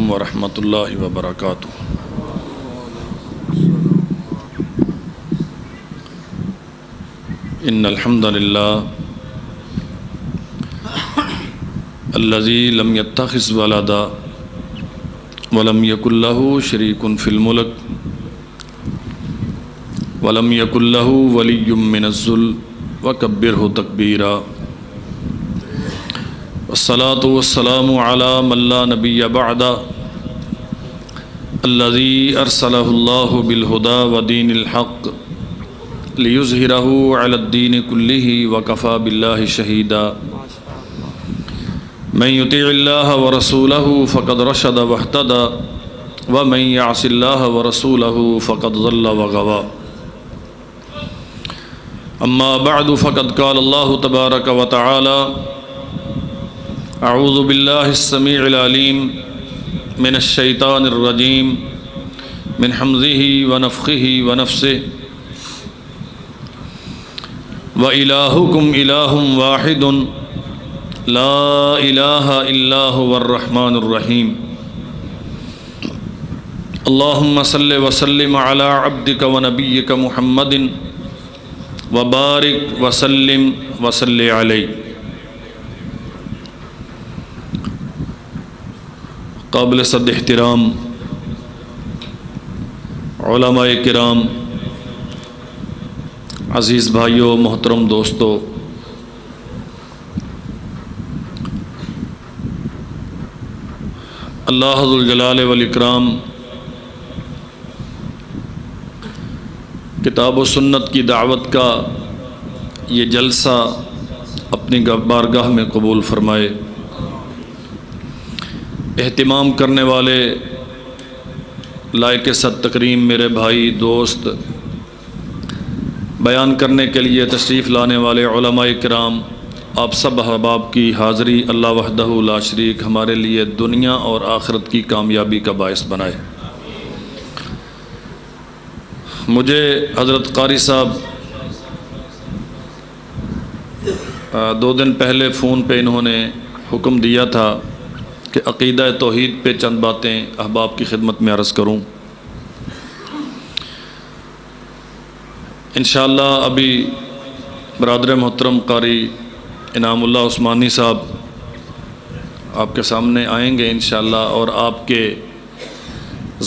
ورحمۃ اللہ وبرکاتہ۔ ان الحمد للہ الذی لم یتخذ ولدا ولم یکن لہ شریک فی الملک ولم یکن لہ ولی من الذل وکبرہ تکبیرا، والصلاة والسلام علی من لا نبی بعدہ الذی ارسلہ اللہ بالہدی ودین الحق لیظہرہ علی الدین کلہ وکفی باللہ شہیدا۔ من یطیع اللہ ورسولہ فقد رشد واہتدی ومن یعص اللہ ورسولہ فقد ضل وغوی۔ اما بعد فقد قال اللہ تبارک وتعالی اعوذ باللہ السمیع العلیم من الشیطان الرجیم من حمزہ ونفخہ ونفثہ وَإِلَٰهُكُمْ إِلَٰهٌ وَاحِدٌ لَا إِلَٰهَ إِلَّا هُوَ الرَّحْمَٰنُ الرَّحِيمُ۔ اللهم صل وسلم على عبدك ونبيك محمد وبارك وسلم وصل عليه۔ قابل صد احترام علماء کرام، عزیز بھائیوں، محترم دوستو، اللہ ذو الجلال والاکرام کتاب و سنت کی دعوت کا یہ جلسہ اپنی بارگاہ میں قبول فرمائے۔ اہتمام کرنے والے لائق صد تکریم میرے بھائی، دوست، بیان کرنے کے لیے تشریف لانے والے علماء کرام، آپ سب احباب کی حاضری اللہ وحدہ لا شریک ہمارے لیے دنیا اور آخرت کی کامیابی کا باعث بنائے۔ مجھے حضرت قاری صاحب 2 دن پہلے فون پہ انہوں نے حکم دیا تھا کہ عقیدہ توحید پہ چند باتیں احباب کی خدمت میں عرض کروں۔ انشاءاللہ ابھی برادر محترم قاری انعام اللہ عثمانی صاحب آپ کے سامنے آئیں گے انشاءاللہ، اور آپ کے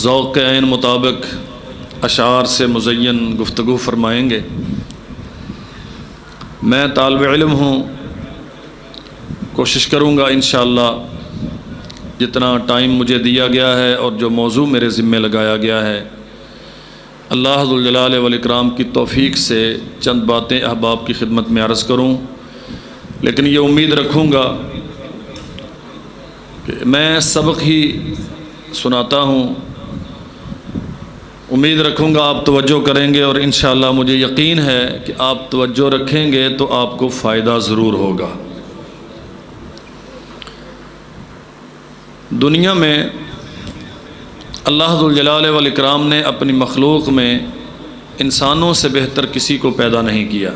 ذوق کے عین مطابق اشعار سے مزین گفتگو فرمائیں گے۔ میں طالب علم ہوں، کوشش کروں گا انشاءاللہ جتنا ٹائم مجھے دیا گیا ہے اور جو موضوع میرے ذمہ لگایا گیا ہے، اللہ ذو الجلال والاکرام کی توفیق سے چند باتیں احباب کی خدمت میں عرض کروں، لیکن یہ امید رکھوں گا کہ میں سبق ہی سناتا ہوں، امید رکھوں گا آپ توجہ کریں گے، اور انشاءاللہ مجھے یقین ہے کہ آپ توجہ رکھیں گے تو آپ کو فائدہ ضرور ہوگا۔ دنیا میں اللہ ذو الجلال والاکرام نے اپنی مخلوق میں انسانوں سے بہتر کسی کو پیدا نہیں کیا۔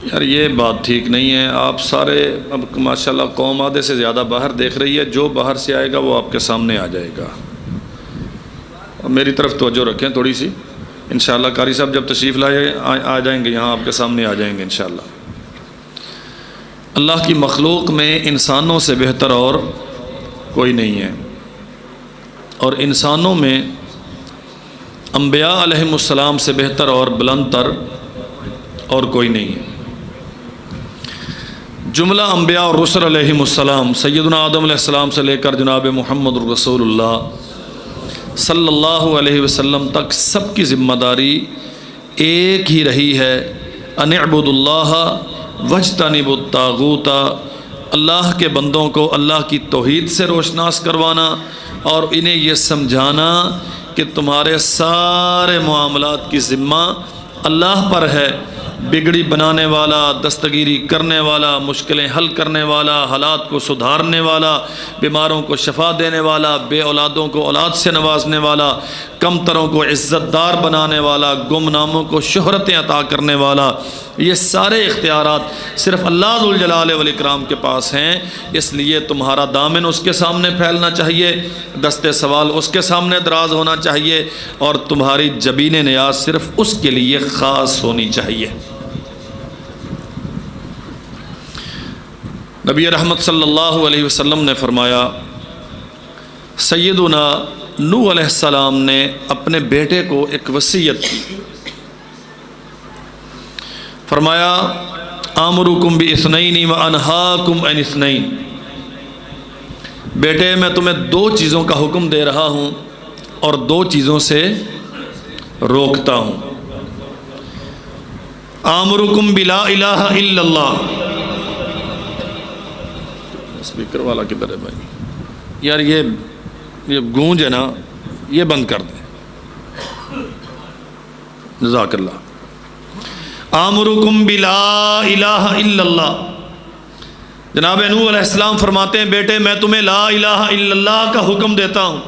یار یہ بات ٹھیک نہیں ہے، آپ سارے اب ماشاءاللہ قوم آدھے سے زیادہ باہر دیکھ رہی ہے، جو باہر سے آئے گا وہ آپ کے سامنے آ جائے گا۔ اور میری طرف توجہ رکھیں تھوڑی سی، انشاءاللہ قاری صاحب جب تشریف لائے آ جائیں گے یہاں آپ کے سامنے آ جائیں گے انشاءاللہ۔ اللہ کی مخلوق میں انسانوں سے بہتر اور کوئی نہیں ہے، اور انسانوں میں انبیاء علیہم السلام سے بہتر اور بلند تر اور کوئی نہیں ہے۔ جملہ انبیاء اور رسل علیہم السلام، سیدنا آدم علیہ السلام سے لے کر جناب محمد رسول اللہ صلی اللہ علیہ وسلم تک سب کی ذمہ داری ایک ہی رہی ہے، ان اعبدوا اللہ واجتنبوا الطاغوت، اللہ کے بندوں کو اللہ کی توحید سے روشناس کروانا اور انہیں یہ سمجھانا کہ تمہارے سارے معاملات کی ذمہ اللہ پر ہے، بگڑی بنانے والا، دستگیری کرنے والا، مشکلیں حل کرنے والا، حالات کو سدھارنے والا، بیماروں کو شفا دینے والا، بے اولادوں کو اولاد سے نوازنے والا، کمتروں کو عزت دار بنانے والا، گمناموں کو شہرتیں عطا کرنے والا، یہ سارے اختیارات صرف اللہ ذوالجلال والاکرام کے پاس ہیں۔ اس لیے تمہارا دامن اس کے سامنے پھیلنا چاہیے، دست سوال اس کے سامنے دراز ہونا چاہیے، اور تمہاری جبین نیاز صرف اس کے لیے خاص ہونی چاہیے۔ نبی رحمت صلی اللہ علیہ وسلم نے فرمایا، سیدنا نوح علیہ السلام نے اپنے بیٹے کو ایک وصیت کی، فرمایا آمرکم باثنین وانہاکم عن اثنین، بیٹے میں تمہیں دو چیزوں کا حکم دے رہا ہوں اور دو چیزوں سے روکتا ہوں۔ آمرکم بلا الہ الا اللہ، اسپیکر والا کدھر ہے بھائی یار، یہ گونج ہے نا، یہ بند کر دیں، جزاک اللہ۔ آمرکم بلا الہ الا اللہ، جناب نوح علیہ السلام فرماتے ہیں بیٹے میں تمہیں لا الہ الا اللہ کا حکم دیتا ہوں۔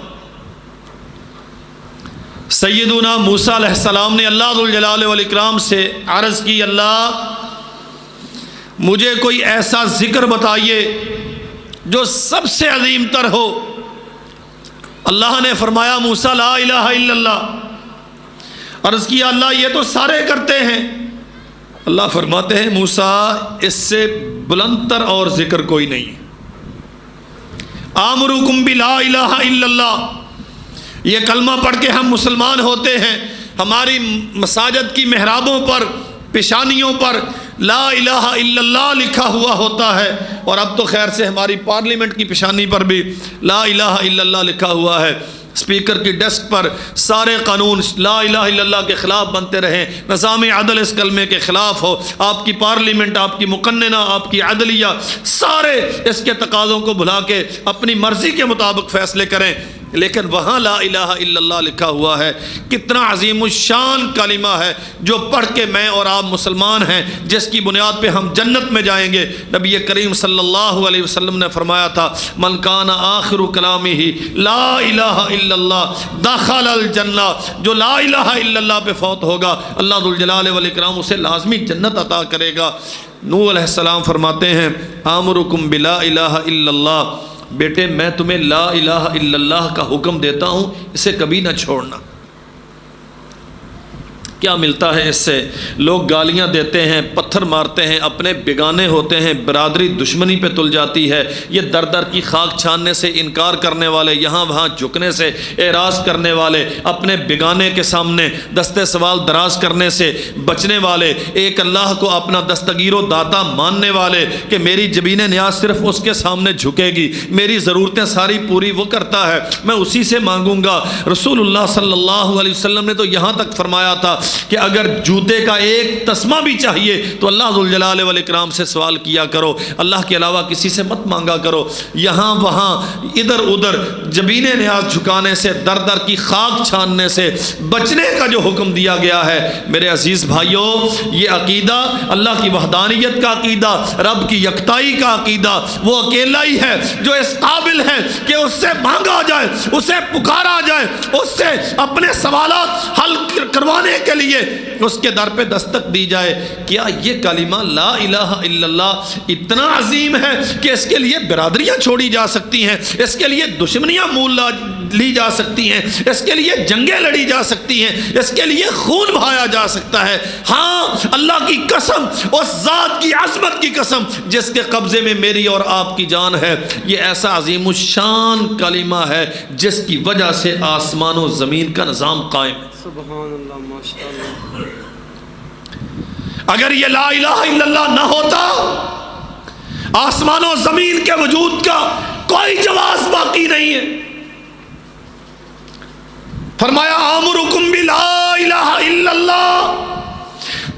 سیدنا موسیٰ علیہ السلام نے اللہ ذوالجلال والاکرام سے عرض کی، اللہ مجھے کوئی ایسا ذکر بتائیے جو سب سے عظیم تر ہو۔ اللہ نے فرمایا موسیٰ لا الہ الا اللہ۔ عرض کیا اللہ یہ تو سارے کرتے ہیں۔ اللہ فرماتے ہیں موسیٰ اس سے بلند تر اور ذکر کوئی نہیں۔ آمرکم بلا الہ الا اللہ، یہ کلمہ پڑھ کے ہم مسلمان ہوتے ہیں، ہماری مساجد کی محرابوں پر، پیشانیوں پر لا الہ الا اللہ لکھا ہوا ہوتا ہے، اور اب تو خیر سے ہماری پارلیمنٹ کی پیشانی پر بھی لا الہ الا اللہ لکھا ہوا ہے۔ اسپیکر کی ڈیسک پر سارے قانون لا الہ الا اللہ کے خلاف بنتے رہیں، نظام عدل اس کلمے کے خلاف ہو، آپ کی پارلیمنٹ، آپ کی مقننہ، آپ کی عدلیہ، سارے اس کے تقاضوں کو بھلا کے اپنی مرضی کے مطابق فیصلے کریں، لیکن وہاں لا الہ الا اللہ لکھا ہوا ہے۔ کتنا عظیم الشان کلمہ ہے جو پڑھ کے میں اور آپ مسلمان ہیں، جس کی بنیاد پہ ہم جنت میں جائیں گے۔ نبی کریم صلی اللہ علیہ وسلم نے فرمایا تھا من کان آخر کلامہ لا الہ الا اللہ دخل الجنہ، جو لا الہ الا اللہ پہ فوت ہوگا اللہ ذوالجلال والاکرام اسے لازمی جنت عطا کرے گا۔ نوح علیہ السلام فرماتے ہیں آمرکم بلا الہ الا اللہ، بیٹے میں تمہیں لا الہ الا اللہ کا حکم دیتا ہوں، اسے کبھی نہ چھوڑنا۔ کیا ملتا ہے اس سے؟ لوگ گالیاں دیتے ہیں، پتھر مارتے ہیں، اپنے بیگانے ہوتے ہیں، برادری دشمنی پہ تل جاتی ہے۔ یہ در در کی خاک چھاننے سے انکار کرنے والے، یہاں وہاں جھکنے سے اعراض کرنے والے، اپنے بیگانے کے سامنے دست سوال دراز کرنے سے بچنے والے، ایک اللہ کو اپنا دستگیر و داتا ماننے والے کہ میری جبین نیاز صرف اس کے سامنے جھکے گی، میری ضرورتیں ساری پوری وہ کرتا ہے، میں اسی سے مانگوں گا۔ رسول اللہ صلی اللہ علیہ وسلم نے تو یہاں تک فرمایا تھا کہ اگر جوتے کا ایک تسمہ بھی چاہیے تو اللہ ذوالجلال والاکرام سے سوال کیا کرو، اللہ کے علاوہ کسی سے مت مانگا کرو۔ یہاں وہاں ادھر ادھر جبین نیاز جھکانے سے، در در کی خاک چھاننے سے بچنے کا جو حکم دیا گیا ہے، میرے عزیز بھائیوں، یہ عقیدہ اللہ کی وحدانیت کا عقیدہ، رب کی یکتائی کا عقیدہ، وہ اکیلا ہی ہے جو اس قابل ہے کہ اس سے مانگا جائے، اسے پکارا جائے، اس سے اپنے سوالات حل کروانے کے لیے اس کے در پہ دستک دی جائے۔ کیا یہ کلمہ لا الہ الا اللہ اتنا عظیم ہے کہ اس کے لیے برادریاں چھوڑی جا سکتی ہیں، اس کے لیے دشمنیاں مول لی جا سکتی ہیں، اس کے لیے جنگیں لڑی جا سکتی ہیں، اس کے لیے خون بہایا جا سکتا ہے؟ ہاں، اللہ کی قسم، اس ذات کی عظمت کی قسم جس کے قبضے میں میری اور آپ کی جان ہے، یہ ایسا عظیم الشان کلمہ ہے جس کی وجہ سے آسمان و زمین کا نظام قائم ہے۔ سبحان اللہ، ماشاءاللہ۔ اگر یہ لا الہ الا اللہ نہ ہوتا، آسمان و زمین کے وجود کا کوئی جواز باقی نہیں ہے۔ فرمایا آمرکم بلا الہ الا اللہ،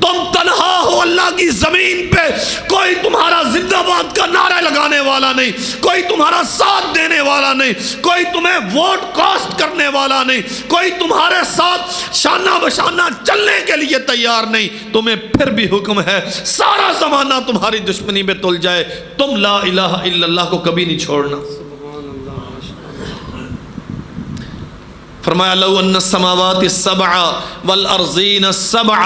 تو تم تنہا ہو اللہ کی زمین پہ، کوئی تمہارا زندہ باد کا نعرہ لگانے والا نہیں، کوئی تمہارا ساتھ دینے والا نہیں، کوئی تمہیں ووٹ کاسٹ کرنے والا نہیں، کوئی تمہارے ساتھ شانہ بشانہ چلنے کے لیے تیار نہیں، تمہیں پھر بھی حکم ہے سارا زمانہ تمہاری دشمنی میں تل جائے، تم لا الہ الا اللہ کو کبھی نہیں چھوڑنا۔ سبحان اللہ ماشاء اللہ۔ فرمایا لو ان السماوات السبع والارضین السبع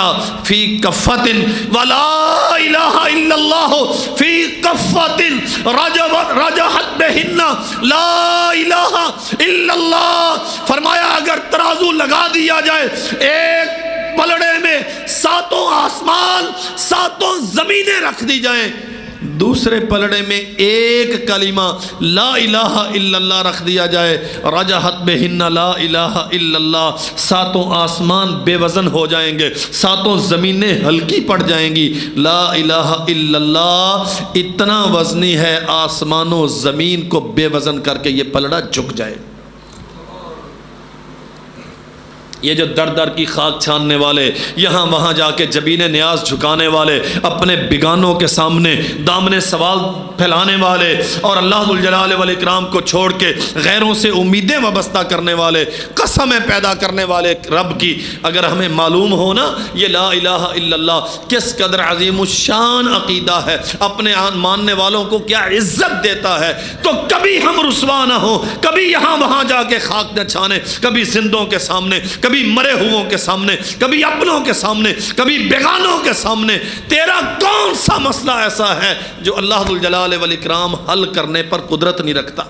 فی کفۃ ولا الہ الا اللہ فی کفۃ رجحت بہن لا الہ الا اللہ۔ فرمایا اگر ترازو لگا دیا جائے، ایک پلڑے میں ساتوں آسمان ساتوں زمینیں رکھ دی جائیں، دوسرے پلڑے میں ایک کلمہ لا الہ الا اللہ رکھ دیا جائے، رجحت بہن لا الہ الا اللہ، ساتوں آسمان بے وزن ہو جائیں گے، ساتوں زمینیں ہلکی پڑ جائیں گی۔ لا الہ الا اللہ اتنا وزنی ہے آسمان و زمین کو بے وزن کر کے یہ پلڑا جھک جائے۔ یہ جو در در کی خاک چھاننے والے، یہاں وہاں جا کے جبین نیاز جھکانے والے، اپنے بگانوں کے سامنے دامن سوال پھیلانے والے، اور اللہ ذوالجلال والاکرام کو چھوڑ کے غیروں سے امیدیں وابستہ کرنے والے، قسمیں پیدا کرنے والے رب کی اگر ہمیں معلوم ہو نا یہ لا الہ الا اللہ کس قدر عظیم الشان عقیدہ ہے، اپنے ماننے والوں کو کیا عزت دیتا ہے، تو کبھی ہم رسوا نہ ہوں، کبھی یہاں وہاں جا کے خاک نہ چھانے، کبھی زندوں کے سامنے، کبھی مرے ہووں کے سامنے، کبھی اپنوں کے سامنے، کبھی بیگانوں کے سامنے۔ تیرا کون سا مسئلہ ایسا ہے جو اللہ ذوالجلال والاکرام حل کرنے پر قدرت نہیں رکھتا؟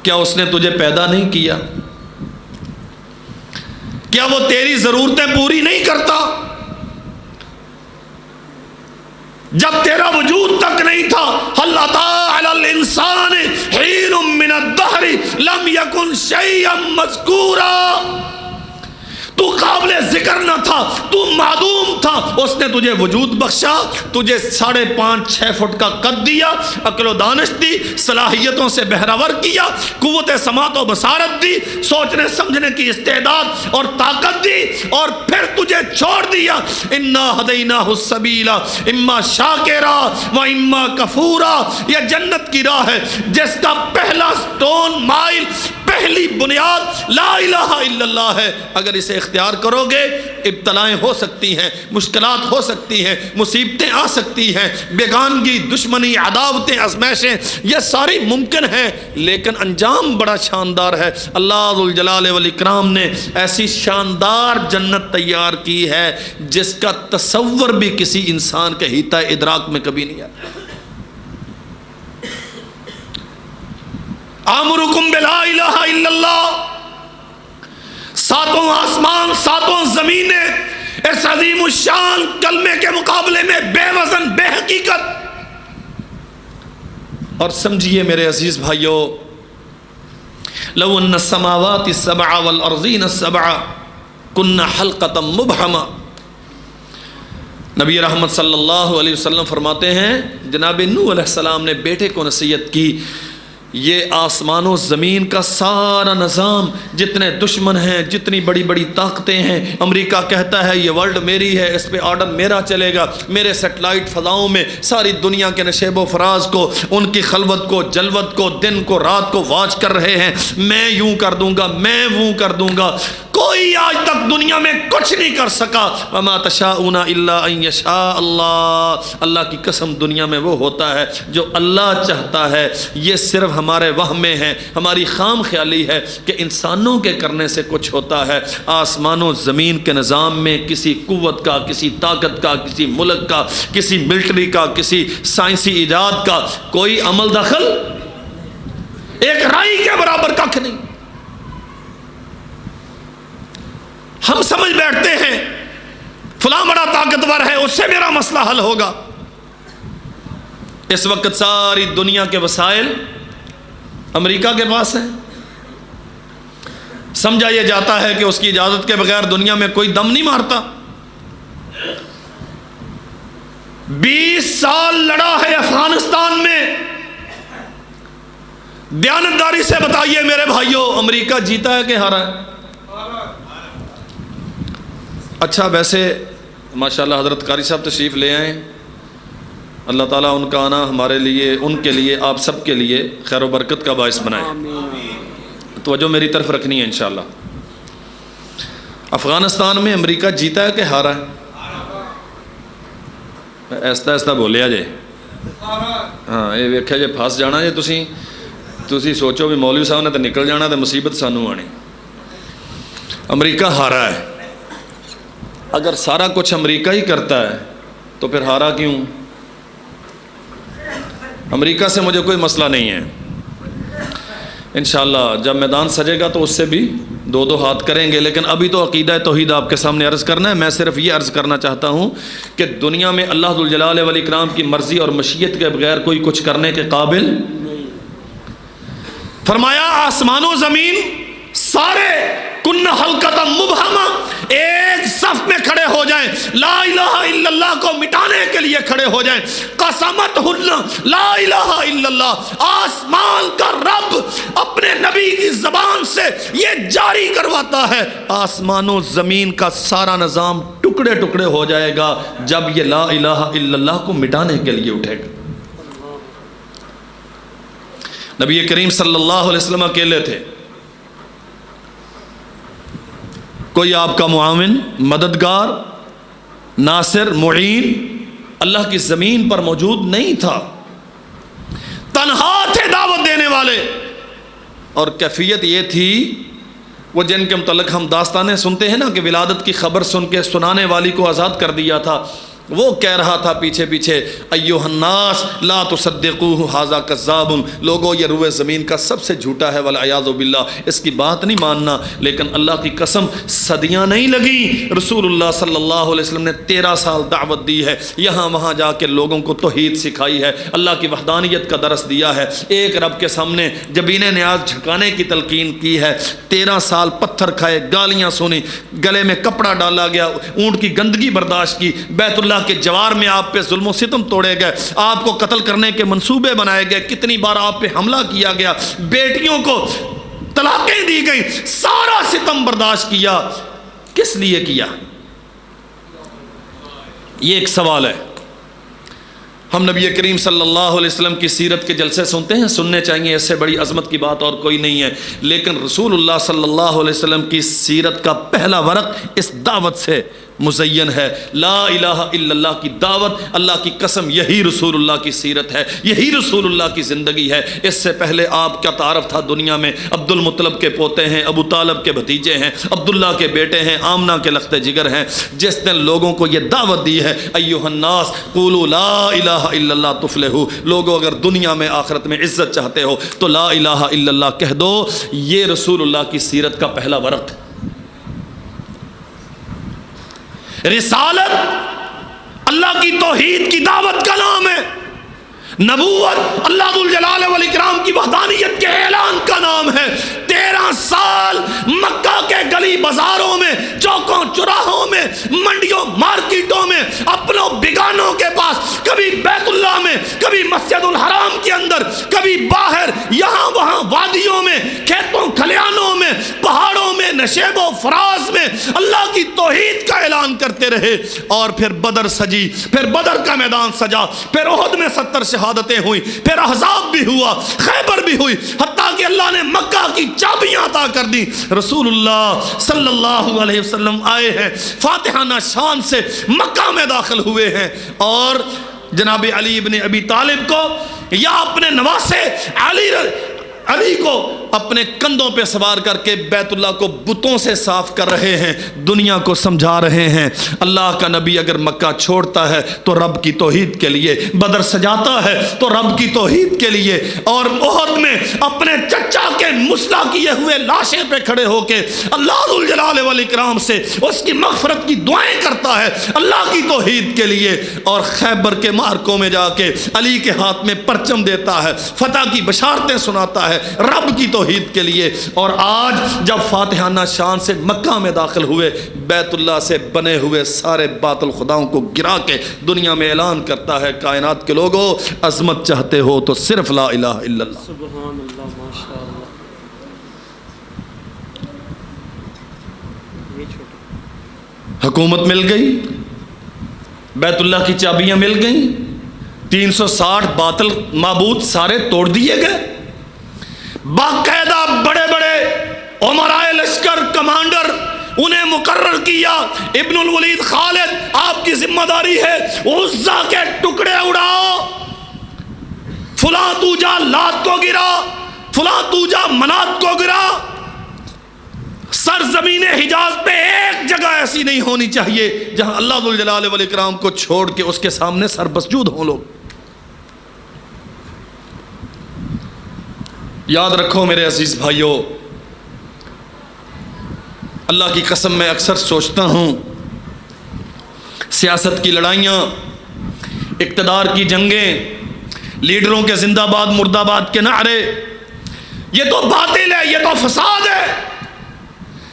کیا اس نے تجھے پیدا نہیں کیا؟ کیا وہ تیری ضرورتیں پوری نہیں کرتا؟ جب تیرا وجود تک نہیں تھا، هل أتى على الإنسان حين من الدهر لم يكن شيئا مذكورا۔ تو قابل ذکر نہ تھا، تو معدوم تھا، اس نے تجھے وجود بخشا، تجھے 5.5-6 فٹ کا قد دیا، عقل و دانش دی، صلاحیتوں سے بہراور کیا، قوت سماعت و بصارت دی، سوچنے سمجھنے کی استعداد اور طاقت دی، اور پھر تجھے چھوڑ دیا۔ انا ہدیناہ السبیل اما شاکرا و اما کفورا۔ یہ جنت کی راہ ہے جس کا پہلا سٹون مائل، پہلی بنیاد لا الہ الا اللہ ہے۔ اگر اسے اختیار کرو گے، ابتلائیں ہو سکتی ہیں، مشکلات ہو سکتی ہیں، مصیبتیں آ سکتی ہیں، بیگانگی، دشمنی، عداوتیں، آزمائشیں، یہ ساری ممکن ہیں، لیکن انجام بڑا شاندار ہے۔ اللہ ذوالجلال والاکرام نے ایسی شاندار جنت تیار کی ہے جس کا تصور بھی کسی انسان کے حیطہ ادراک میں کبھی نہیں آیا۔ آمرکم بلا الہ الا اللہ، ساتوں آسمان ساتوں زمینیں اس عظیم الشان کلمے کے مقابلے میں بے وزن، بے حقیقت۔ اور سمجھیے میرے عزیز بھائیو، لو ان السماوات السبع والارضین السبع کن حلقۃ مبہمہ۔ نبی رحمت صلی اللہ علیہ وسلم فرماتے ہیں، جناب نوح علیہ السلام نے بیٹے کو نصیحت کی، یہ آسمان و زمین کا سارا نظام، جتنے دشمن ہیں، جتنی بڑی بڑی طاقتیں ہیں، امریکہ کہتا ہے یہ ورلڈ میری ہے، اس پہ آرڈر میرا چلے گا، میرے سیٹلائٹ فضاؤں میں ساری دنیا کے نشیب و فراز کو، ان کی خلوت کو، جلوت کو، دن کو، رات کو واچ کر رہے ہیں، میں یوں کر دوں گا، میں وہ کر دوں گا۔ کوئی آج تک دنیا میں کچھ نہیں کر سکا۔ وما تشاءون الا ان یشاء اللہ۔ اللہ کی قسم دنیا میں وہ ہوتا ہے جو اللہ چاہتا ہے۔ یہ صرف ہمارے وہم میں ہے، ہماری خام خیالی ہے کہ انسانوں کے کرنے سے کچھ ہوتا ہے۔ آسمان و زمین کے نظام میں کسی قوت کا، کسی طاقت کا، کسی ملک کا، کسی ملٹری کا، کسی سائنسی ایجاد کا کوئی عمل دخل، ایک رائی کے برابر ککھ نہیں۔ ہم سمجھ بیٹھتے ہیں فلاں بڑا طاقتور ہے، اس سے میرا مسئلہ حل ہوگا۔ اس وقت ساری دنیا کے وسائل امریکہ کے پاس ہیں۔ سمجھا یہ جاتا ہے کہ اس کی اجازت کے بغیر دنیا میں کوئی دم نہیں مارتا۔ 20 سال لڑا ہے افغانستان میں۔ دیانتداری سے بتائیے میرے بھائیوں، امریکہ جیتا ہے کہ ہارا ہے؟ اچھا ویسے ماشاءاللہ حضرت قاری صاحب تشریف لے آئیں، اللہ تعالیٰ ان کا آنا ہمارے لیے، ان کے لیے، آپ سب کے لیے خیر و برکت کا باعث بنائے۔ توجہ میری طرف رکھنی ہے انشاءاللہ۔ افغانستان میں امریکہ جیتا ہے کہ ہارا ہے؟ ایستا ایستا بولیا جے، ہاں یہ ویکھیا جے پھس جانا جے تسی سوچو بھی مولوی صاحب نے تو نکل جانا تو مصیبت سانو آنی۔ امریکہ ہارا ہے، اگر سارا کچھ امریکہ ہی کرتا ہے تو پھر ہارا کیوں؟ امریکہ سے مجھے کوئی مسئلہ نہیں ہے، انشاءاللہ جب میدان سجے گا تو اس سے بھی دو دو ہاتھ کریں گے، لیکن ابھی تو عقیدہ توحید آپ کے سامنے عرض کرنا ہے۔ میں صرف یہ عرض کرنا چاہتا ہوں کہ دنیا میں اللہ ذوالجلال والاکرام کی مرضی اور مشیت کے بغیر کوئی کچھ کرنے کے قابل، فرمایا آسمان و زمین سارے کن حلقۃ مبہمہ ایک صف میں کھڑے ہو جائیں، لا الہ الا اللہ کو مٹانے کے لیے کھڑے ہو جائیں، قسمت لا الہ الا اللہ، آسمان کا رب اپنے نبی کی زبان سے یہ جاری کرواتا ہے، آسمان و زمین کا سارا نظام ٹکڑے ٹکڑے ہو جائے گا جب یہ لا الہ الا اللہ کو مٹانے کے لیے اٹھے گا۔ نبی کریم صلی اللہ علیہ وسلم اکیلے تھے، کوئی آپ کا معاون، مددگار، ناصر، معین اللہ کی زمین پر موجود نہیں تھا، تنہا تھے دعوت دینے والے۔ اور کیفیت یہ تھی، وہ جن کے متعلق ہم داستانیں سنتے ہیں نا کہ ولادت کی خبر سن کے سنانے والی کو آزاد کر دیا تھا، وہ کہہ رہا تھا پیچھے پیچھے ایھا الناس لا تصدقوہ ھذا کذاب، لوگوں یہ روئے زمین کا سب سے جھوٹا ہے والعیاذ باللہ، اس کی بات نہیں ماننا۔ لیکن اللہ کی قسم صدیاں نہیں لگیں، رسول اللہ صلی اللہ علیہ وسلم نے 13 سال دعوت دی ہے، یہاں وہاں جا کے لوگوں کو توحید سکھائی ہے، اللہ کی وحدانیت کا درس دیا ہے، ایک رب کے سامنے جبین نیاز جھکانے کی تلقین کی ہے، 13 سال پتھر کھائے، گالیاں سنی، گلے میں کپڑا ڈالا گیا، اونٹ کی گندگی برداشت کی، بیت اللہ کے جوار میں آپ پہ ظلم و ستم توڑے گئے، آپ کو قتل کرنے کے منصوبے بنائے گئے، کتنی بار آپ پہ حملہ کیا گیا، بیٹیوں کو طلاقیں دی گئی، سارا ستم برداشت کیا، کس لیے کیا؟ یہ ایک سوال ہے۔ ہم نبی کریم صلی اللہ علیہ وسلم کی سیرت کے جلسے سنتے ہیں، سننے چاہیے، اس سے بڑی عظمت کی بات اور کوئی نہیں ہے، لیکن رسول اللہ صلی اللہ علیہ وسلم کی سیرت کا پہلا ورق اس دعوت سے مزین ہے، لا الہ الا اللہ کی دعوت۔ اللہ کی قسم یہی رسول اللہ کی سیرت ہے، یہی رسول اللہ کی زندگی ہے۔ اس سے پہلے آپ کا تعارف تھا دنیا میں، عبد المطلب کے پوتے ہیں، ابو طالب کے بھتیجے ہیں، عبداللہ کے بیٹے ہیں، آمنہ کے لخت جگر ہیں۔ جس دن لوگوں کو یہ دعوت دی ہے ایھا الناس قولوا لا الہ الا اللہ تفلحوا، لوگوں اگر دنیا میں آخرت میں عزت چاہتے ہو تو لا الہ الا اللہ کہہ دو، یہ رسول اللہ کی سیرت کا پہلا ورق ہے۔ رسالت اللہ کی توحید کی دعوت کا نام ہے، نبوت اللہ ذوالجلال والاکرام کی وحدانیت کے اعلان کا نام ہے۔ 13 سال مکہ کے گلی بازاروں میں، چوکوں چراہوں میں، منڈیوں مارکیٹوں میں، اپنوں بگانوں کے پاس، کبھی بیت اللہ میں، کبھی مسجد الحرام کے اندر، کبھی باہر، یہاں وہاں وادیوں میں، کھیتوں کھلیانوں میں، پہاڑوں میں، نشیب و فراز میں اللہ کی توحید کا اعلان کرتے رہے۔ اور پھر بدر سجی، پھر بدر کا میدان سجا، پھر احد میں 70 شہادتیں ہوئی، پھر احزاب بھی ہوا، خیبر بھی ہوئی، حتیٰ کہ اللہ نے مکہ کی چابیاں عطا کر دی۔ رسول اللہ صلی اللہ علیہ وسلم آئے ہیں، فاتحانہ شان سے مکہ میں داخل ہوئے ہیں، اور جناب علی ابن ابی طالب کو یا اپنے نواسے علی کو اپنے کندھوں پہ سوار کر کے بیت اللہ کو بتوں سے صاف کر رہے ہیں، دنیا کو سمجھا رہے ہیں اللہ کا نبی اگر مکہ چھوڑتا ہے تو رب کی توحید کے لیے، بدر سجاتا ہے تو رب کی توحید کے لیے، اور احد میں اپنے چچا کے مسلح کیے ہوئے لاشیں پہ کھڑے ہو کے اللہ ذوالجلال والاکرام سے اس کی مغفرت کی دعائیں کرتا ہے اللہ کی توحید کے لیے، اور خیبر کے مارکوں میں جا کے علی کے ہاتھ میں پرچم دیتا ہے، فتح کی بشارتیں سناتا ہے رب کی توحید کے لیے۔ اور آج جب فاتحانہ شان سے مکہ میں داخل ہوئے، بیت اللہ سے بنے ہوئے سارے باطل خداؤں کو گرا کے دنیا میں اعلان کرتا ہے کائنات کے لوگوں عظمت چاہتے ہو تو صرف لا الہ الا اللہ۔ سبحان اللہ، ماشاء اللہ۔ یہ چھوٹا حکومت مل گئی، بیت اللہ کی چابیاں مل گئیں، 360 باطل معبود سارے توڑ دیے گئے، باقاعدہ بڑے بڑے امراء لشکر کمانڈر انہیں مقرر کیا، ابن الولید خالد آپ کی ذمہ داری ہے عزا کے ٹکڑے اڑاؤ، فلاں تو جا لات کو گرا، فلاں تو جا منات کو گرا۔ سرزمین حجاز پہ ایک جگہ ایسی نہیں ہونی چاہیے جہاں اللہ ذوالجلال والاکرام کو چھوڑ کے اس کے سامنے سر مسجود ہوں لوگ۔ یاد رکھو میرے عزیز بھائیوں، اللہ کی قسم میں اکثر سوچتا ہوں، سیاست کی لڑائیاں، اقتدار کی جنگیں، لیڈروں کے زندہ باد مردہ باد کے نعرے، یہ تو باطل ہے، یہ تو فساد ہے۔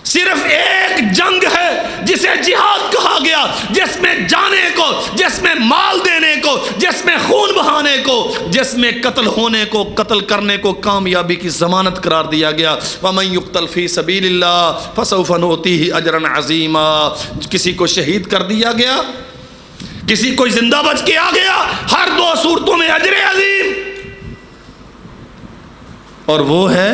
صرف ایک جنگ ہے جسے جہاد کہا گیا، جس میں جانے کو، جس میں مال دینے کو، جس میں خون بہانے کو، جس میں قتل ہونے کو، قتل کرنے کو کامیابی کی ضمانت قرار دیا گیا۔ وَمَن يُقْتَلْ فِي سَبِيلِ اللَّهِ فَسَوْفَ نُؤْتِيهِ أَجْرًا عَظِيمًا۔ کسی کو شہید کر دیا گیا، کسی کو زندہ بچ کے آ گیا، ہر دو صورتوں میں اجر عظیم، اور وہ ہے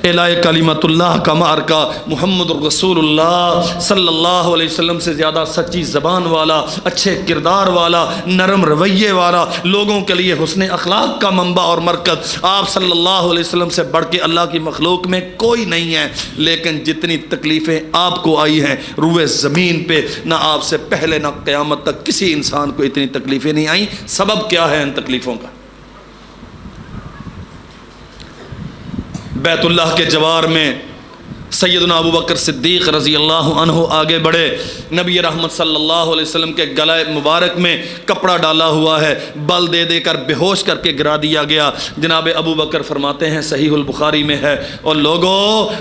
اعلاء کلمت اللہ کا معرکہ۔ محمد الرسول اللہ صلی اللہ علیہ وسلم سے زیادہ سچی زبان والا، اچھے کردار والا، نرم رویے والا، لوگوں کے لیے حسن اخلاق کا منبع اور مرکز آپ صلی اللہ علیہ وسلم سے بڑھ کے اللہ کی مخلوق میں کوئی نہیں ہے۔ لیکن جتنی تکلیفیں آپ کو آئی ہیں روئے زمین پہ، نہ آپ سے پہلے نہ قیامت تک کسی انسان کو اتنی تکلیفیں نہیں آئیں۔ سبب کیا ہے ان تکلیفوں کا؟ بیت اللہ کے جوار میں سیدنا ابو بکر صدیق رضی اللہ عنہ آگے بڑھے، نبی رحمت صلی اللہ علیہ وسلم کے گلے مبارک میں کپڑا ڈالا ہوا ہے، بل دے دے کر بے ہوش کر کے گرا دیا گیا۔ جناب ابو بکر فرماتے ہیں، صحیح البخاری میں ہے، اور لوگو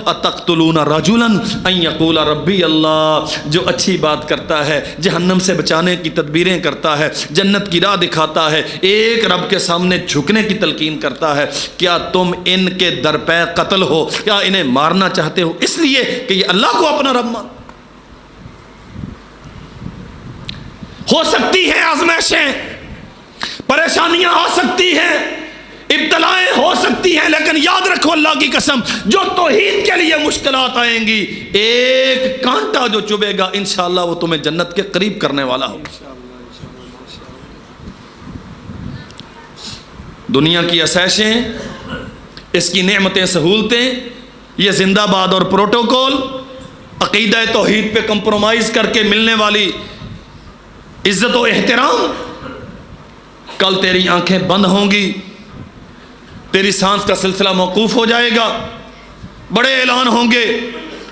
اتقتلون رجلا ان یقول ربی اللہ، جو اچھی بات کرتا ہے، جہنم سے بچانے کی تدبیریں کرتا ہے، جنت کی راہ دکھاتا ہے، ایک رب کے سامنے جھکنے کی تلقین کرتا ہے، کیا تم ان کے در پہ قتل ہو؟ کیا انہیں مارنا چاہتے ہو اس لیے کہ یہ اللہ کو اپنا رب مان؟ ہو سکتی ہیں آزمائشیں، پریشانیاں آ سکتی ہیں، ابتلائیں ہو سکتی ہیں، لیکن یاد رکھو اللہ کی قسم، جو توحید کے لیے مشکلات آئیں گی، ایک کانٹا جو چبھے گا انشاءاللہ وہ تمہیں جنت کے قریب کرنے والا ہوگا۔ دنیا کی آسائشیں، اس کی نعمتیں، سہولتیں، یہ زندہ باد اور پروٹوکول، عقیدہ توحید پہ کمپرومائز کر کے ملنے والی عزت و احترام، کل تیری آنکھیں بند ہوں گی، تیری سانس کا سلسلہ موقوف ہو جائے گا، بڑے اعلان ہوں گے،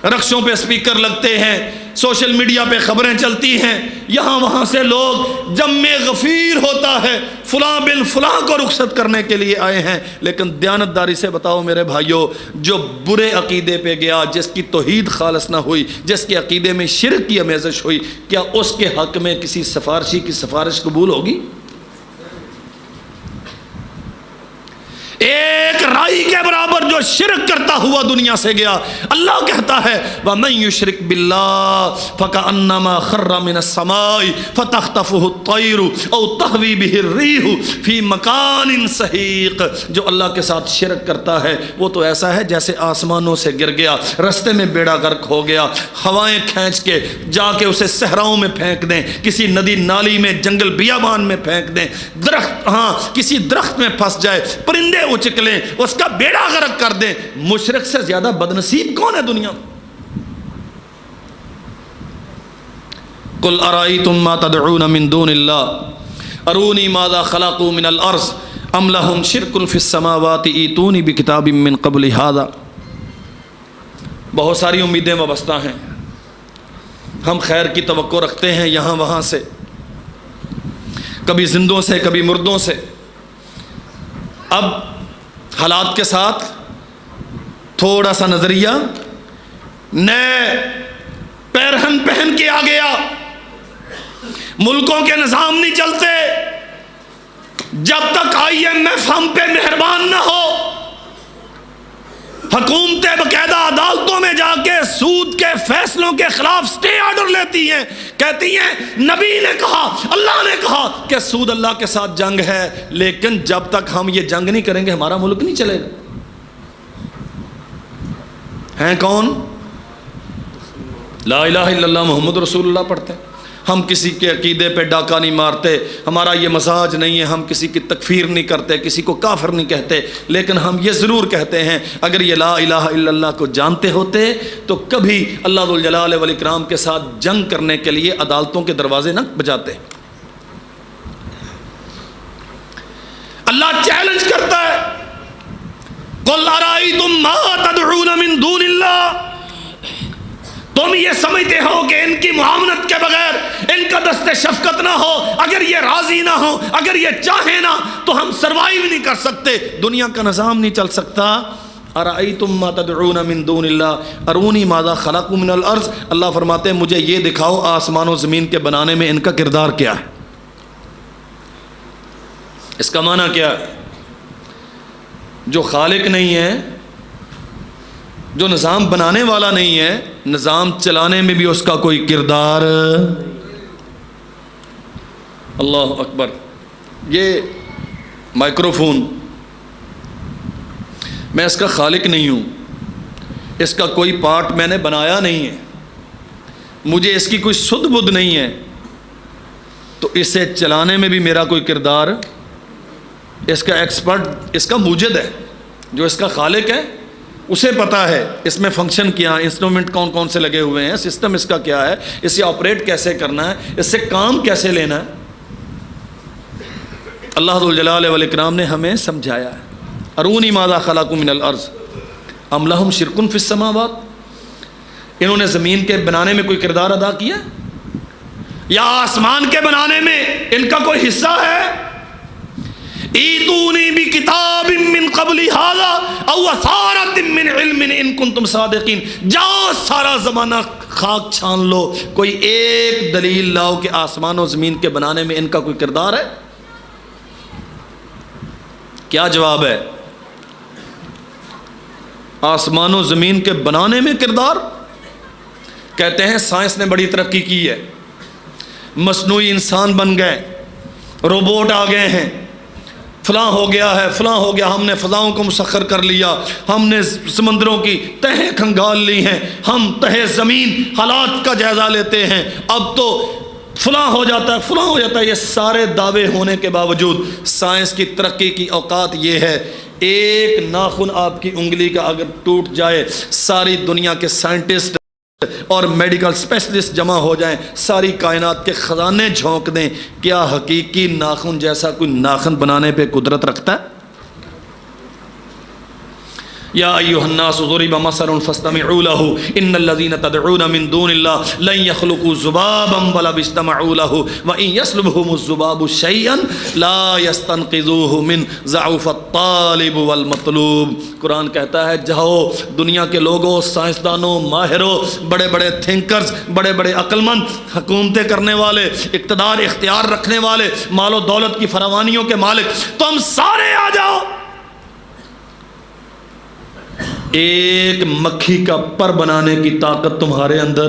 رکشوں پہ اسپیکر لگتے ہیں، سوشل میڈیا پہ خبریں چلتی ہیں، یہاں وہاں سے لوگ جم غفیر ہوتا ہے، فلاں بن فلاں کو رخصت کرنے کے لیے آئے ہیں۔ لیکن دیانتداری سے بتاؤ میرے بھائیوں، جو برے عقیدے پہ گیا، جس کی توحید خالص نہ ہوئی، جس کے عقیدے میں شرک کی آمیزش ہوئی، کیا اس کے حق میں کسی سفارشی کی سفارش قبول ہوگی؟ ایک رائی کے برابر جو شرک کرتا ہوا دنیا سے گیا، اللہ کہتا ہے وَمَن يُشْرِكْ بِاللَّهِ فَكَأَنَّمَا خَرَّ مِنَ السَّمَاءِ فَتَخْطَفُهُ الطَّيْرُ أَوْ تَهْوِي بِهِ الرِّيحُ فِي مَكَانٍ سَحِيقٍ۔ جو اللہ کے ساتھ شرک کرتا ہے وہ تو ایسا ہے جیسے آسمانوں سے گر گیا، رستے میں بیڑا غرق ہو گیا، ہوائیں کھینچ کے جا کے اسے صحراؤں میں پھینک دیں، کسی ندی نالی میں، جنگل بیابان میں پھینک دیں، درخت، ہاں کسی درخت میں پھنس جائے، پرندے اچکلیں، اس کا بیڑا غرق کر دیں۔ مشرک سے زیادہ بدنصیب کون ہے دنیا میں؟ قل ارائیتم ما تدعون من دون اللہ ارونی ماذا خلقوا من الارض ام لهم شرک فی السماوات ایتونی بکتاب من قبل ھذا۔ بہت ساری امیدیں وابستہ ہیں، ہم خیر کی توقع رکھتے ہیں یہاں وہاں سے، کبھی زندوں سے، کبھی مردوں سے۔ اب حالات کے ساتھ تھوڑا سا نظریہ نئے پیرہن پہن کے آ گیا۔ ملکوں کے نظام نہیں چلتے جب تک IMF ہم پہ مہربان نہ ہو، حکومتیں باقاعدہ عدالتوں میں جا کے سود کے فیصلوں کے خلاف سٹے آرڈر لیتی ہیں، کہتی ہیں نبی نے کہا، اللہ نے کہا کہ سود اللہ کے ساتھ جنگ ہے، لیکن جب تک ہم یہ جنگ نہیں کریں گے ہمارا ملک نہیں چلے گا۔ ہیں کون؟ لا الہ الا اللہ محمد رسول اللہ پڑھتے ہیں، ہم کسی کے عقیدے پہ ڈاکہ نہیں مارتے، ہمارا یہ مزاج نہیں ہے، ہم کسی کی تکفیر نہیں کرتے، کسی کو کافر نہیں کہتے، لیکن ہم یہ ضرور کہتے ہیں اگر یہ لا الہ الا اللہ کو جانتے ہوتے تو کبھی اللہ ذوالجلال والاکرام کے ساتھ جنگ کرنے کے لیے عدالتوں کے دروازے نہ بجاتے۔ اللہ چیلنج کرتا ہے، قل ارائیتم ما تدعون من دون اللہ، تم یہ سمجھتے ہو کہ ان کی معاونت کے بغیر، ان کا دست شفقت نہ ہو، اگر یہ راضی نہ ہو، اگر یہ چاہے نہ تو ہم سروائیو نہیں کر سکتے، دنیا کا نظام نہیں چل سکتا۔ ارائیتم ما تدعون من دون اللہ ارونی ماذا خلقوا من الارض، اللہ فرماتے ہیں مجھے یہ دکھاؤ آسمان و زمین کے بنانے میں ان کا کردار کیا ہے۔ اس کا معنی کیا ہے؟ جو خالق نہیں ہے، جو نظام بنانے والا نہیں ہے، نظام چلانے میں بھی اس کا کوئی کردار۔ اللہ اکبر۔ یہ مائکروفون میں اس کا خالق نہیں ہوں، اس کا کوئی پارٹ میں نے بنایا نہیں ہے، مجھے اس کی کوئی سدھ بدھ نہیں ہے، تو اسے چلانے میں بھی میرا کوئی کردار، اس کا ایکسپرٹ، اس کا موجد ہے، جو اس کا خالق ہے اسے پتہ ہے اس میں فنکشن کیا ہے، انسٹرومنٹ کون کون سے لگے ہوئے ہیں، سسٹم اس کا کیا ہے، اسے آپریٹ کیسے کرنا ہے، اس سے کام کیسے لینا ہے۔ اللہ ذوالجلال والاکرام نے ہمیں سمجھایا ہے۔ ارونی ماذا خلقوا من الارض ام لہم شرک فی السماوات، انہوں نے زمین کے بنانے میں کوئی کردار ادا کیا یا آسمان کے بنانے میں ان کا کوئی حصہ ہے؟ ایتونی بکتاب من قبل ھذا او اثارۃ من علم ان کنتم صادقین، جاؤ سارا زمانہ خاک چھان لو، کوئی ایک دلیل لاؤ کہ آسمان و زمین کے بنانے میں ان کا کوئی کردار ہے۔ کیا جواب ہے؟ آسمان و زمین کے بنانے میں کردار؟ کہتے ہیں سائنس نے بڑی ترقی کی ہے، مصنوعی انسان بن گئے، روبوٹ آ گئے ہیں، فلاں ہو گیا ہے، فلاں ہو گیا، ہم نے فضاؤں کو مسخر کر لیا، ہم نے سمندروں کی تہیں کھنگال لی ہیں، ہم تہہ زمین حالات کا جائزہ لیتے ہیں، اب تو فلاں ہو جاتا ہے، فلاں ہو جاتا ہے۔ یہ سارے دعوے ہونے کے باوجود سائنس کی ترقی کی اوقات یہ ہے، ایک ناخن آپ کی انگلی کا اگر ٹوٹ جائے، ساری دنیا کے سائنٹسٹ اور میڈیکل اسپیشلسٹ جمع ہو جائیں، ساری کائنات کے خزانے جھونک دیں، کیا حقیقی ناخن جیسا کوئی ناخن بنانے پہ قدرت رکھتا ہے؟ یا ایھا الناس ضرب مثل فاستمعوا له ان الذين تدعون من دون الله لن يخلقوا ذبابا ولو اجتمعوا له وان يسلبهم الذباب شيئا لا يستنقذوه من ضعف الطالب والمطلوب۔ قرآن کہتا ہے جاؤ دنیا کے لوگوں، سائنسدانوں، ماہروں، بڑے بڑے تھنکرز، بڑے بڑے عقل مند، حکومتیں کرنے والے، اقتدار اختیار رکھنے والے، مال و دولت کی فراوانیوں کے مالک، تم سارے آ جاؤ، ایک مکھی کا پر بنانے کی طاقت تمہارے اندر۔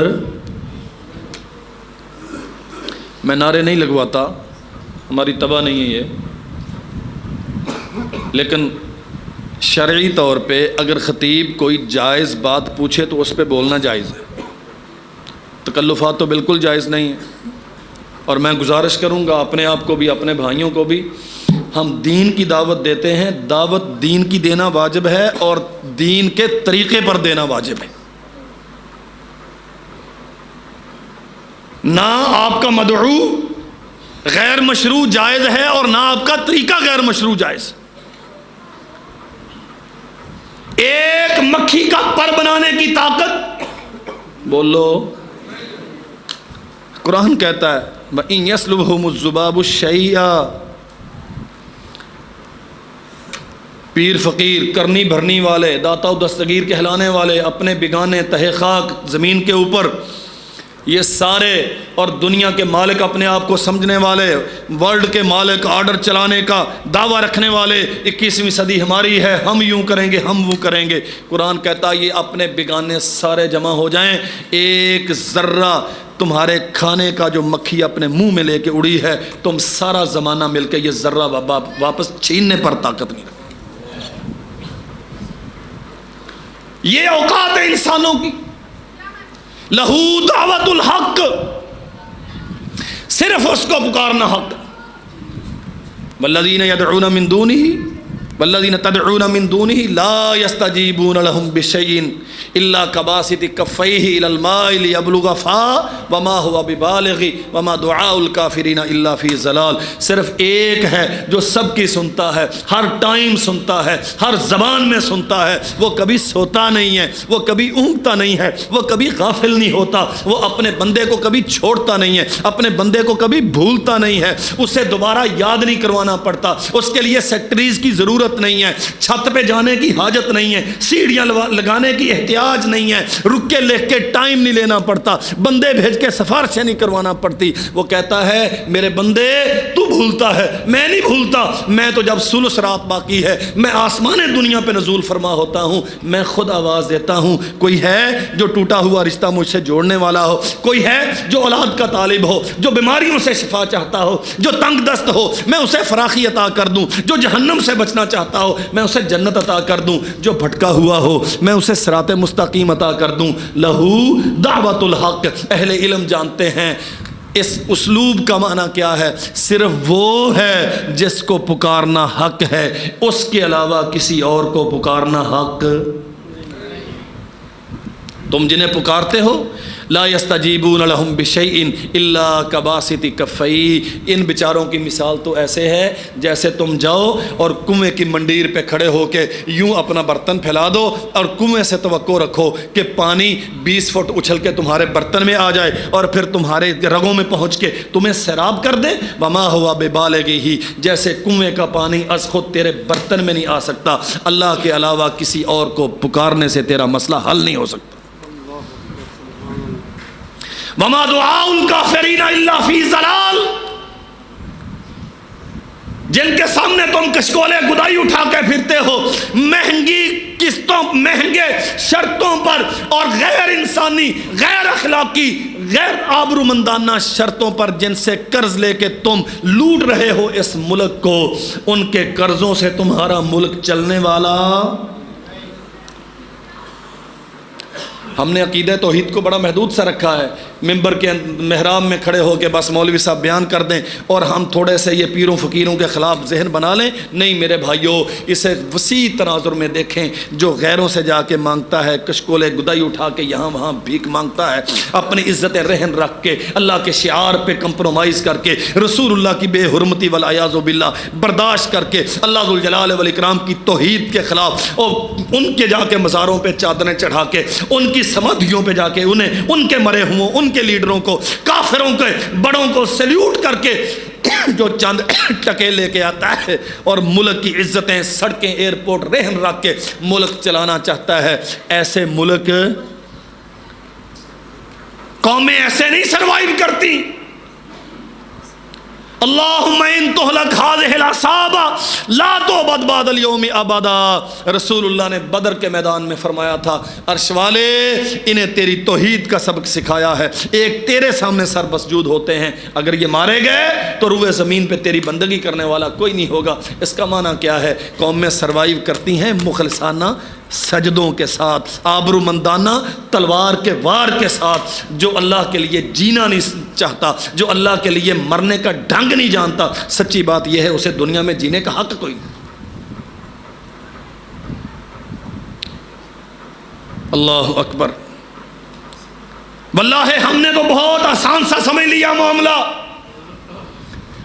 میں نعرے نہیں لگواتا، ہماری تباہ نہیں ہے یہ، لیکن شرعی طور پہ اگر خطیب کوئی جائز بات پوچھے تو اس پہ بولنا جائز ہے، تکلفات تو بالکل جائز نہیں ہے۔ اور میں گزارش کروں گا اپنے آپ کو بھی، اپنے بھائیوں کو بھی، ہم دین کی دعوت دیتے ہیں، دعوت دین کی دینا واجب ہے اور دین کے طریقے پر دینا واجب ہے۔ نہ آپ کا مدعو غیر مشروع جائز ہے اور نہ آپ کا طریقہ غیر مشروع جائز۔ ایک مکھی کا پر بنانے کی طاقت، بولو، قرآن کہتا ہے وَإِن يَسْلُبْهُمُ الذُّبَابُ شَيْئًا، پیر فقیر، کرنی بھرنی والے، داتا و دستگیر کہلانے والے، اپنے بگانے تہہ خاک زمین کے اوپر یہ سارے اور دنیا کے مالک اپنے آپ کو سمجھنے والے، ورلڈ کے مالک، آرڈر چلانے کا دعویٰ رکھنے والے، 21ویں صدی ہماری ہے، ہم یوں کریں گے، ہم وہ کریں گے، قرآن کہتا ہے یہ اپنے بگانے سارے جمع ہو جائیں، ایک ذرہ تمہارے کھانے کا جو مکھی اپنے منہ میں لے کے اڑی ہے، تم سارا زمانہ مل کے یہ ذرہ واپس چھیننے پر طاقت نہیں رکھتے۔ یہ اوقات ہے انسانوں کی، لہو دعوت الحق، صرف اس کو پکارنا حق۔ والذین یدعون من دونہ والذین تدعون من دونہ لا یستجیبون لهم بشیء الا کباسط کفیہ الی الماء لیبلغ فاہ وما هو ببالغ وما دعاء الکافرین الا فی ضلال۔ صرف ایک ہے جو سب کی سنتا ہے، ہر ٹائم سنتا ہے، ہر زبان میں سنتا ہے، وہ کبھی سوتا نہیں ہے، وہ کبھی اونگتا نہیں ہے، وہ کبھی غافل نہیں ہوتا، وہ اپنے بندے کو کبھی چھوڑتا نہیں ہے، اپنے بندے کو کبھی بھولتا نہیں ہے، اسے دوبارہ یاد نہیں کروانا پڑتا، اس کے لیے سیکٹریز کی ضرورت نہیں ہے، چھت پہ جانے کی حاجت نہیں ہے، سیڑھیاں لگانے کی احتیاج نہیں ہے، رک کے لکھ کے ٹائم نہیں لینا پڑتا، بندے بھیج کے سفارشیں نہیں کروانا پڑتی۔ وہ کہتا ہے میرے بندے تو بھولتا ہے، میں نہیں بھولتا، میں تو جب ثلث رات باقی ہے میں آسمان دنیا پہ نزول فرما ہوتا ہوں، میں خود آواز دیتا ہوں، کوئی ہے جو ٹوٹا ہوا رشتہ مجھ سے جوڑنے والا ہو، کوئی ہے جو اولاد کا طالب ہو، جو بیماریوں سے شفا چاہتا ہو، جو تنگ دست ہو میں اسے فراخی عطا کر دوں، جو جہنم سے بچنا چاہتا ہو میں اسے جنت عطا کر دوں، جو بھٹکا ہوا ہو میں اسے صراط مستقیم عطا کر دوں۔ لہو دعوت الحق، اہل علم جانتے ہیں اس اسلوب کا معنی کیا ہے، صرف وہ ہے جس کو پکارنا حق ہے، اس کے علاوہ کسی اور کو پکارنا حق۔ تم جنہیں پکارتے ہو لا یستجیبون لہم بشیء الا کباسط کفیہ، ان بیچاروں کی مثال تو ایسے ہے جیسے تم جاؤ اور کنویں کی منڈیر پہ کھڑے ہو کے یوں اپنا برتن پھیلا دو اور کنویں سے توقع رکھو کہ پانی 20 فٹ اچھل کے تمہارے برتن میں آ جائے اور پھر تمہارے رگوں میں پہنچ کے تمہیں سیراب کر دے۔ وما ہوا ببالغہ، جیسے کنویں کا پانی از خود تیرے برتن میں نہیں آ سکتا، اللہ کے علاوہ کسی اور کو پکارنے سے تیرا مسئلہ حل نہیں ہو سکتا۔ وما دعاء الکافرین الا فی ضلال، جن کے سامنے تم کشکولے گدائی اٹھا کے پھرتے ہو، مہنگی قسطوں، مہنگے شرطوں پر اور غیر انسانی، غیر اخلاقی، غیر آبرومندانہ شرطوں پر جن سے قرض لے کے تم لوٹ رہے ہو اس ملک کو، ان کے قرضوں سے تمہارا ملک چلنے والا۔ ہم نے عقیدہ توحید کو بڑا محدود سا رکھا ہے، ممبر کے محراب میں کھڑے ہو کے بس مولوی صاحب بیان کر دیں اور ہم تھوڑے سے یہ پیروں فقیروں کے خلاف ذہن بنا لیں۔ نہیں میرے بھائیوں، اسے وسیع تناظر میں دیکھیں۔ جو غیروں سے جا کے مانگتا ہے، کشکولے گدائی اٹھا کے یہاں وہاں بھیک مانگتا ہے، اپنی عزت رہن رکھ کے اللہ کے شعار پہ کمپرومائز کر کے، رسول اللہ کی بے حرمتی والعیاذ باللہ برداشت کر کے، اللہ ذوالجلال والاکرام کی توحید کے خلاف اور ان کے جا کے مزاروں پہ چادریں چڑھا کے، ان کی سمادھیوں پہ جا کے انہیں، ان کے مرے ہوں ان کے لیڈروں کو، کافروں کے بڑوں کو سلیوٹ کر کے جو چند ٹکے لے کے آتا ہے اور ملک کی عزتیں، سڑکیں، ایئرپورٹ رہن رکھ کے ملک چلانا چاہتا ہے، ایسے ملک، قومیں ایسے نہیں سروائیو کرتی۔ اللہم ان تہلک ہذہ العصابہ لا تعبد بعد اليوم ابدا، رسول اللہ نے بدر کے میدان میں فرمایا تھا، عرش والے انہیں تیری توحید کا سبق سکھایا ہے، ایک تیرے سامنے سر مسجود ہوتے ہیں، اگر یہ مارے گئے تو روئے زمین پہ تیری بندگی کرنے والا کوئی نہیں ہوگا۔ اس کا معنی کیا ہے؟ قومیں سروائیو کرتی ہیں مخلصانہ سجدوں کے ساتھ، آبرومندانہ تلوار کے وار کے ساتھ۔ جو اللہ کے لیے جینا نہیں چاہتا، جو اللہ کے لیے مرنے کا ڈھنگ نہیں جانتا، سچی بات یہ ہے اسے دنیا میں جینے کا حق کوئی نہیں۔ اللہ اکبر، واللہ ہم نے تو بہت آسان سا سمجھ لیا معاملہ،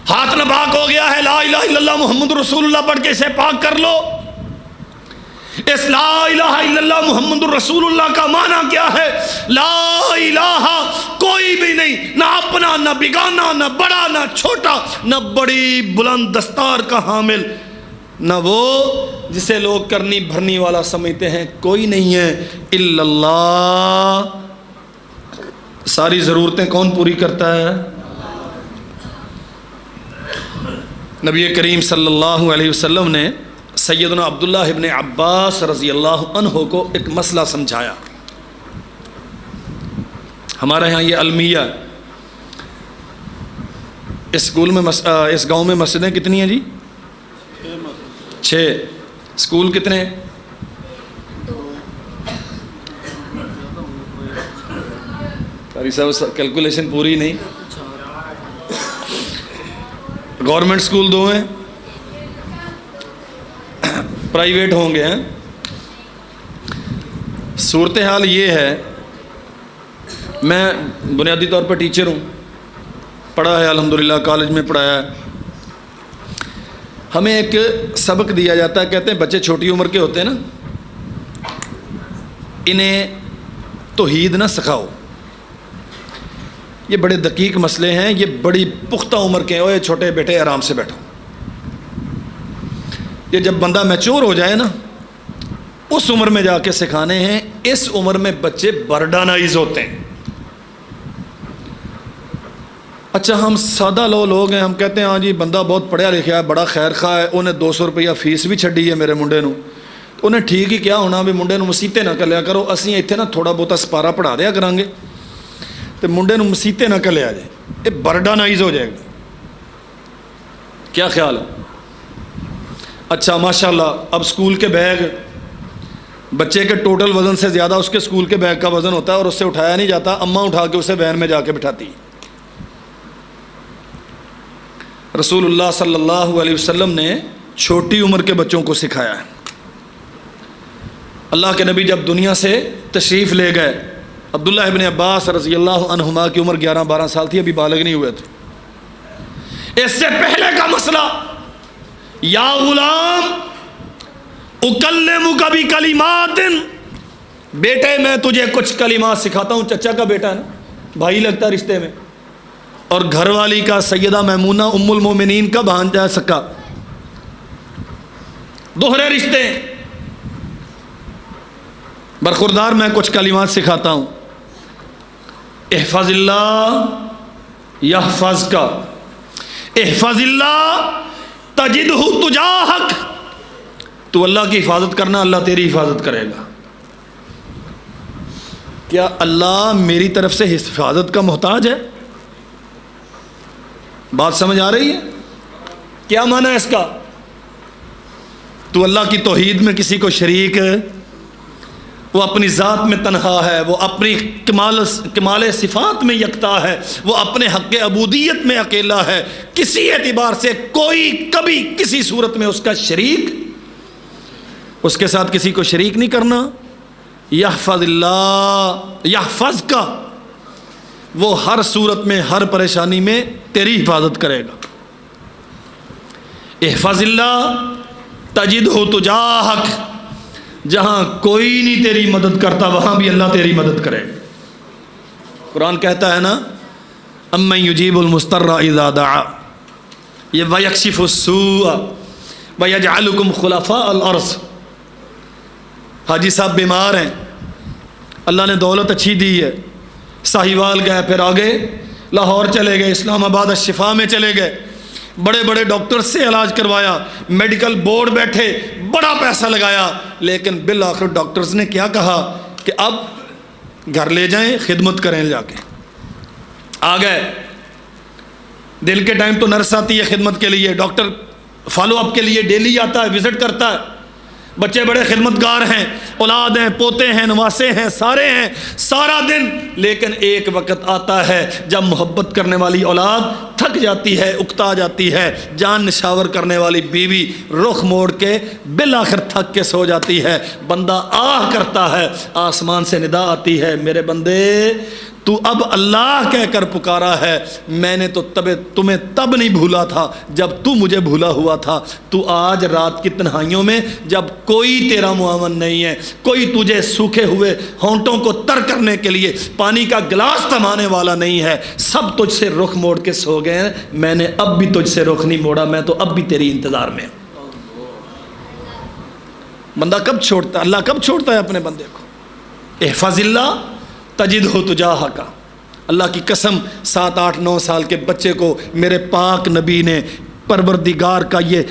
ہاتھ نہ پاک ہو گیا ہے، لا الہ الا اللہ محمد رسول اللہ پڑھ کے اسے پاک کر لو۔ اس لا الہ الا اللہ محمد الرسول اللہ کا معنی کیا ہے؟ لا الہ کوئی بھی نہیں، نہ اپنا، نہ بیگانہ، نہ بڑا، نہ چھوٹا، نہ بڑی بلند دستار کا حامل، نہ وہ جسے لوگ کرنی بھرنی والا سمجھتے ہیں، کوئی نہیں ہے الا اللہ ساری ضرورتیں کون پوری کرتا ہے؟ نبی کریم صلی اللہ علیہ وسلم نے سیدنا عبداللہ ابن عباس رضی اللہ عنہ کو ایک مسئلہ سمجھایا. ہمارے ہاں یہ المیہ، اس گاؤں میں مسجدیں کتنی ہیں جی؟ 6. اسکول کتنے؟ قاری صاحب کیلکولیشن پوری نہیں. گورنمنٹ اسکول 2 ہیں، پرائیویٹ ہوں گے ہیں. صورتحال یہ ہے، میں بنیادی طور پر ٹیچر ہوں، پڑھا ہے الحمدللہ، کالج میں پڑھایا ہے. ہمیں ایک سبق دیا جاتا ہے، کہتے ہیں بچے چھوٹی عمر کے ہوتے ہیں نا، انہیں توحید نہ سکھاؤ. یہ بڑے دقیق مسئلے ہیں، یہ بڑی پختہ عمر کے ہیں. اوے چھوٹے بیٹے آرام سے بیٹھو. یہ جب بندہ میچور ہو جائے نا، اس عمر میں جا کے سکھانے ہیں. اس عمر میں بچے برڈانائز ہوتے ہیں. اچھا ہم سادہ لوگ ہیں، ہم کہتے ہیں ہاں جی بندہ بہت پڑھیا لکھا ہے، بڑا خیر خواہ ہے، انہیں 200 روپیہ فیس بھی چھڈی ہے میرے منڈے نو. انہیں ٹھیک ہی کیا ہونا بھی منڈے نو مسیتے نہ کلیا کرو، اسی اتنے نا تھوڑا بہتا سپارہ پڑھا دیا کریں گے تو منڈے نو مسیتے نہ کلیا جائے. یہ برڈانائز ہو جائے گا. کیا خیال ہے؟ اچھا ماشاءاللہ اب اسکول کے بیگ بچے کے ٹوٹل وزن سے زیادہ اس کے اسکول کے بیگ کا وزن ہوتا ہے اور اس سے اٹھایا نہیں جاتا. اماں اٹھا کے اسے وین میں جا کے بٹھاتی. رسول اللہ صلی اللہ علیہ وسلم نے چھوٹی عمر کے بچوں کو سکھایا ہے. اللہ کے نبی جب دنیا سے تشریف لے گئے، عبداللہ ابن عباس رضی اللہ عنہما کی عمر 11-12 سال تھی، ابھی بالغ نہیں ہوئے تھے. اس سے پہلے کا مسئلہ، یا غلام اکلمک بکلمات، بیٹے میں تجھے کچھ کلمات سکھاتا ہوں. چچا کا بیٹا ہے نا، بھائی لگتا ہے رشتے میں، اور گھر والی کا سیدہ میمونہ ام المومنین کا بھانجا سکا، دوہرے رشتے. برخوردار میں کچھ کلمات سکھاتا ہوں. احفظ اللہ یحفظ کا، احفظ اللہ تجدہ تجاہک. تو اللہ کی حفاظت کرنا، اللہ تیری حفاظت کرے گا. کیا اللہ میری طرف سے حفاظت کا محتاج ہے؟ بات سمجھ آ رہی ہے؟ کیا معنی ہے اس کا؟ تو اللہ کی توحید میں کسی کو شریک، وہ اپنی ذات میں تنہا ہے، وہ اپنی کمال صفات میں یکتا ہے، وہ اپنے حق عبودیت میں اکیلا ہے. کسی اعتبار سے کوئی کبھی کسی صورت میں اس کا شریک، اس کے ساتھ کسی کو شریک نہیں کرنا. یحفظ اللہ یحفظ کا، وہ ہر صورت میں ہر پریشانی میں تیری حفاظت کرے گا. احفظ اللہ تجدہ تجاہک، جہاں کوئی نہیں تیری مدد کرتا وہاں بھی اللہ تیری مدد کرے گا. قرآن کہتا ہے نا، امن یجیب المضطر اذا دعا، یہ ویکشف السوء ویجعلکم خلفاء الارض. حاجی صاحب بیمار ہیں، اللہ نے دولت اچھی دی ہے، ساہیوال گئے، پھر آگے لاہور چلے گئے، اسلام آباد الشفا میں چلے گئے، بڑے بڑے ڈاکٹر سے علاج کروایا، میڈیکل بورڈ بیٹھے، بڑا پیسہ لگایا، لیکن بالآخر ڈاکٹرز نے کیا کہا کہ اب گھر لے جائیں، خدمت کریں. جا کے آ گئے. دل کے ٹائم تو نرس آتی ہے خدمت کے لیے، ڈاکٹر فالو اپ کے لیے ڈیلی آتا ہے، وزٹ کرتا ہے. بچے بڑے خدمتگار ہیں، اولاد ہیں، پوتے ہیں، نواسے ہیں، سارے ہیں، سارا دن. لیکن ایک وقت آتا ہے جب محبت کرنے والی اولاد تھک جاتی ہے، اکتا جاتی ہے، جان نشاور کرنے والی بیوی رخ موڑ کے بالآخر تھک کے سو جاتی ہے. بندہ آہ کرتا ہے، آسمان سے ندا آتی ہے، میرے بندے تو اب اللہ کہہ کر پکارا ہے، میں نے تو تمہیں تب نہیں بھولا تھا جب تو مجھے بھولا ہوا تھا. تو آج رات کی تنہائیوں میں جب کوئی تیرا معاون نہیں ہے، کوئی تجھے سوکھے ہوئے ہونٹوں کو تر کرنے کے لیے پانی کا گلاس تھمانے والا نہیں ہے، سب تجھ سے رخ موڑ کے سو گئے ہیں، میں نے اب بھی تجھ سے رخ نہیں موڑا، میں تو اب بھی تیری انتظار میں ہوں. بندہ کب چھوڑتا ہے؟ اللہ کب چھوڑتا ہے اپنے بندے کو؟ احفظ اللہ تجدہ تجاہک. اللہ کی قسم 7 8 9 سال کے بچے کو میرے پاک نبی نے پروردگار کا یہ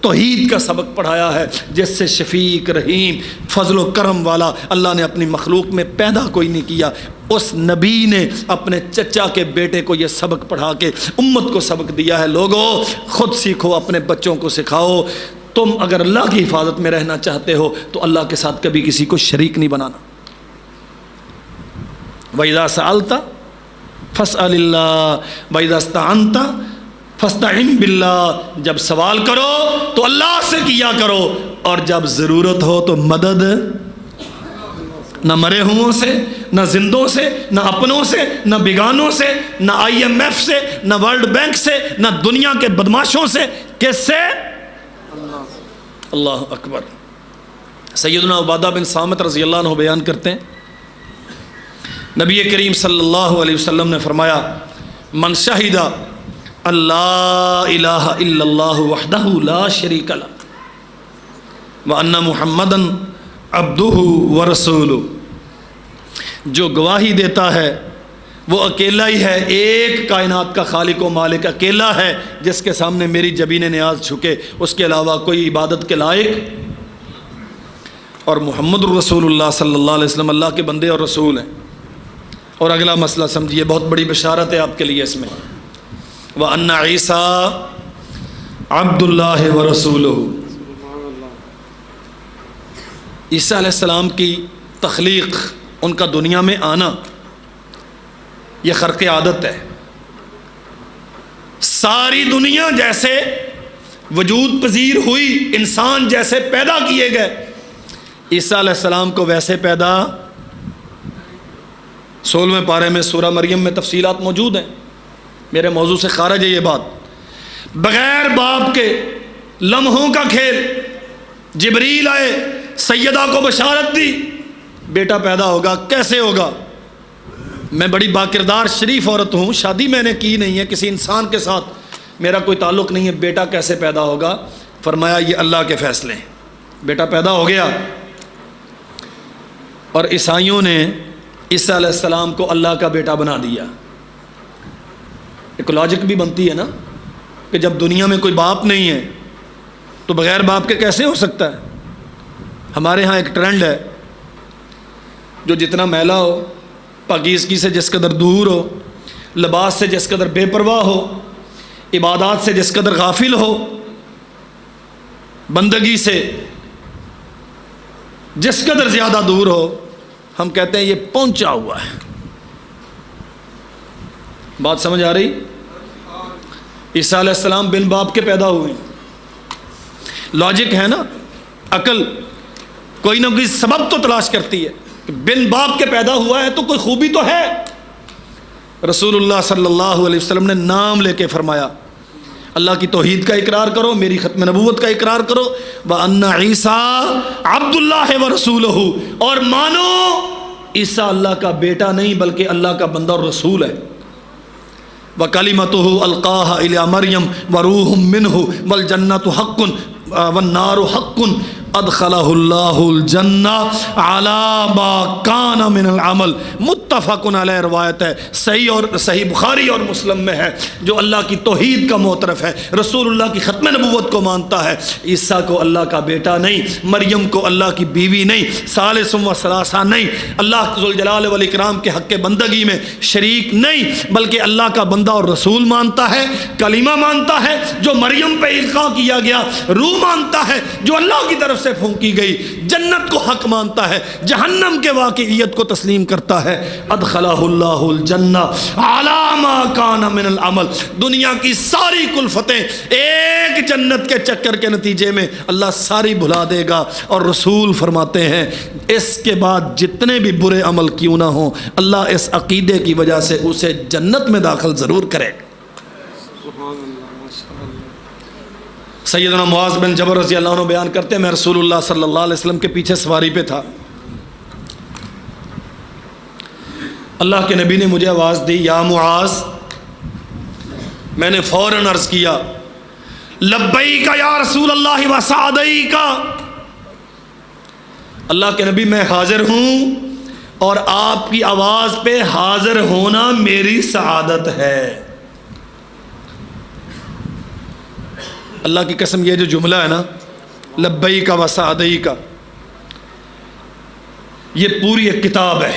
توحید کا سبق پڑھایا ہے، جس سے شفیق رحیم فضل و کرم والا اللہ نے اپنی مخلوق میں پیدا کوئی نہیں کیا۔ اس نبی نے اپنے چچا کے بیٹے کو یہ سبق پڑھا کے امت کو سبق دیا ہے۔ لوگوں خود سیکھو، اپنے بچوں کو سکھاؤ۔ تم اگر اللہ کی حفاظت میں رہنا چاہتے ہو تو اللہ کے ساتھ کبھی کسی کو شریک نہیں بنانا۔ وَإِذَا سَأَلْتَ فَاسْأَلِ اللَّهَ وَإِذَا اسْتَعَنْتَ فَاسْتَعِنْ بِاللَّهِ، جب سوال کرو تو اللہ سے کیا کرو، اور جب ضرورت ہو تو مدد نہ مرے ہوں سے، نہ زندوں سے، نہ اپنوں سے، نہ بیگانوں سے، نہ IMF سے، نہ ورلڈ بینک سے، نہ دنیا کے بدماشوں سے، کس سے؟ اللہ اکبر۔ سیدنا عبادہ بن صامت رضی اللہ عنہ بیان کرتے ہیں، نبی کریم صلی اللہ علیہ وسلم نے فرمایا، من شہد اللہ الہ الا اللہ وحدہ لا شریک لہ وان محمدا عبدہ ورسولہ، جو گواہی دیتا ہے وہ اکیلا ہی ہے، ایک کائنات کا خالق و مالک اکیلا ہے جس کے سامنے میری جبین نیاز جھکے، اس کے علاوہ کوئی عبادت کے لائق، اور محمد رسول اللہ صلی اللہ علیہ وسلم اللہ کے بندے اور رسول ہیں۔ اور اگلا مسئلہ سمجھیے، بہت بڑی بشارت ہے آپ کے لیے اس میں، وَأَنَّ عِيسَىٰ عَبْدُ اللَّهِ وَرَسُولُهُ، عیسیٰ علیہ السلام کی تخلیق، ان کا دنیا میں آنا، یہ خرق عادت ہے۔ ساری دنیا جیسے وجود پذیر ہوئی، انسان جیسے پیدا کیے گئے، عیسیٰ علیہ السلام کو ویسے پیدا، 16ویں پارے میں سورہ مریم میں تفصیلات موجود ہیں، میرے موضوع سے خارج ہے یہ بات۔ بغیر باپ کے لمحوں کا کھیل، جبریل آئے، سیدہ کو بشارت دی، بیٹا پیدا ہوگا۔ کیسے ہوگا؟ میں بڑی باکردار شریف عورت ہوں، شادی میں نے کی نہیں ہے، کسی انسان کے ساتھ میرا کوئی تعلق نہیں ہے، بیٹا کیسے پیدا ہوگا؟ فرمایا یہ اللہ کے فیصلے ہیں۔ بیٹا پیدا ہو گیا، اور عیسائیوں نے عیسیٰ علیہ السلام کو اللہ کا بیٹا بنا دیا۔ ایک لاجک بھی بنتی ہے نا کہ جب دنیا میں کوئی باپ نہیں ہے تو بغیر باپ کے کیسے ہو سکتا ہے؟ ہمارے ہاں ایک ٹرینڈ ہے، جو جتنا میلا ہو، پاکیزگی سے جس قدر دور ہو، لباس سے جس قدر بے پرواہ ہو، عبادات سے جس قدر غافل ہو، بندگی سے جس قدر زیادہ دور ہو، ہم کہتے ہیں یہ پہنچا ہوا ہے۔ بات سمجھ آ رہی؟ عیسیٰ علیہ السلام بن باپ کے پیدا ہوئے، لاجک ہے نا، عقل کوئی نہ کوئی سبب تو تلاش کرتی ہے کہ بن باپ کے پیدا ہوا ہے تو کوئی خوبی تو ہے۔ رسول اللہ صلی اللہ علیہ وسلم نے نام لے کے فرمایا، اللہ کی توحید کا اقرار کرو، میری ختم نبوت کا اقرار کرو، وَأَنَّ عِيسَىٰ عَبْدُ اللَّهِ وَرَسُولُهُ، اور مانو عیسیٰ اللہ کا بیٹا نہیں بلکہ اللہ کا بندہ اور رسول ہے۔ وَكَلِمَتُهُ أَلْقَاهَا إِلَىٰ مَرْيَمَ وَرُوحٌ مِّنْهُ وَالْجَنَّةُ حَقٌّ وَالنَّارُ حَقٌّ ادخلہ اللہ الجنہ علی ما کان من العمل، متفق علیہ روایت ہے، صحیح اور صحیح بخاری اور مسلم میں ہے۔ جو اللہ کی توحید کا معترف ہے، رسول اللہ کی ختم نبوت کو مانتا ہے، عیسیٰ کو اللہ کا بیٹا نہیں، مریم کو اللہ کی بیوی نہیں، ثالث و ثلاثہ نہیں، اللہ ذوالجلال والاکرام کے حق بندگی میں شریک نہیں، بلکہ اللہ کا بندہ اور رسول مانتا ہے، کلمہ مانتا ہے جو مریم پہ القاء کیا گیا، روح مانتا ہے جو اللہ کی طرف سے پھونکی گئی، جنت کو حق مانتا ہے، جہنم کے واقعیت کو تسلیم کرتا ہے۔ ادخلہ اللہ الجنہ علی ما کان من العمل، دنیا کی ساری کلفتیں ایک جنت کے چکر کے نتیجے میں اللہ ساری بھلا دے گا، اور رسول فرماتے ہیں اس کے بعد جتنے بھی برے عمل کیوں نہ ہوں، اللہ اس عقیدے کی وجہ سے اسے جنت میں داخل ضرور کرے۔ سیدنا معاذ بن جبل رضی اللہ عنہ بیان کرتے ہیں، میں رسول اللہ صلی اللہ علیہ وسلم کے پیچھے سواری پہ تھا، اللہ کے نبی نے مجھے آواز دی، یا معاذ، میں نے فوراً عرض کیا لبیک یا رسول اللہ وسعدیک، اللہ کے نبی میں حاضر ہوں اور آپ کی آواز پہ حاضر ہونا میری سعادت ہے۔ اللہ کی قسم، یہ جو جملہ ہے نا، لبیک و سعدیک، یہ پوری ایک کتاب ہے۔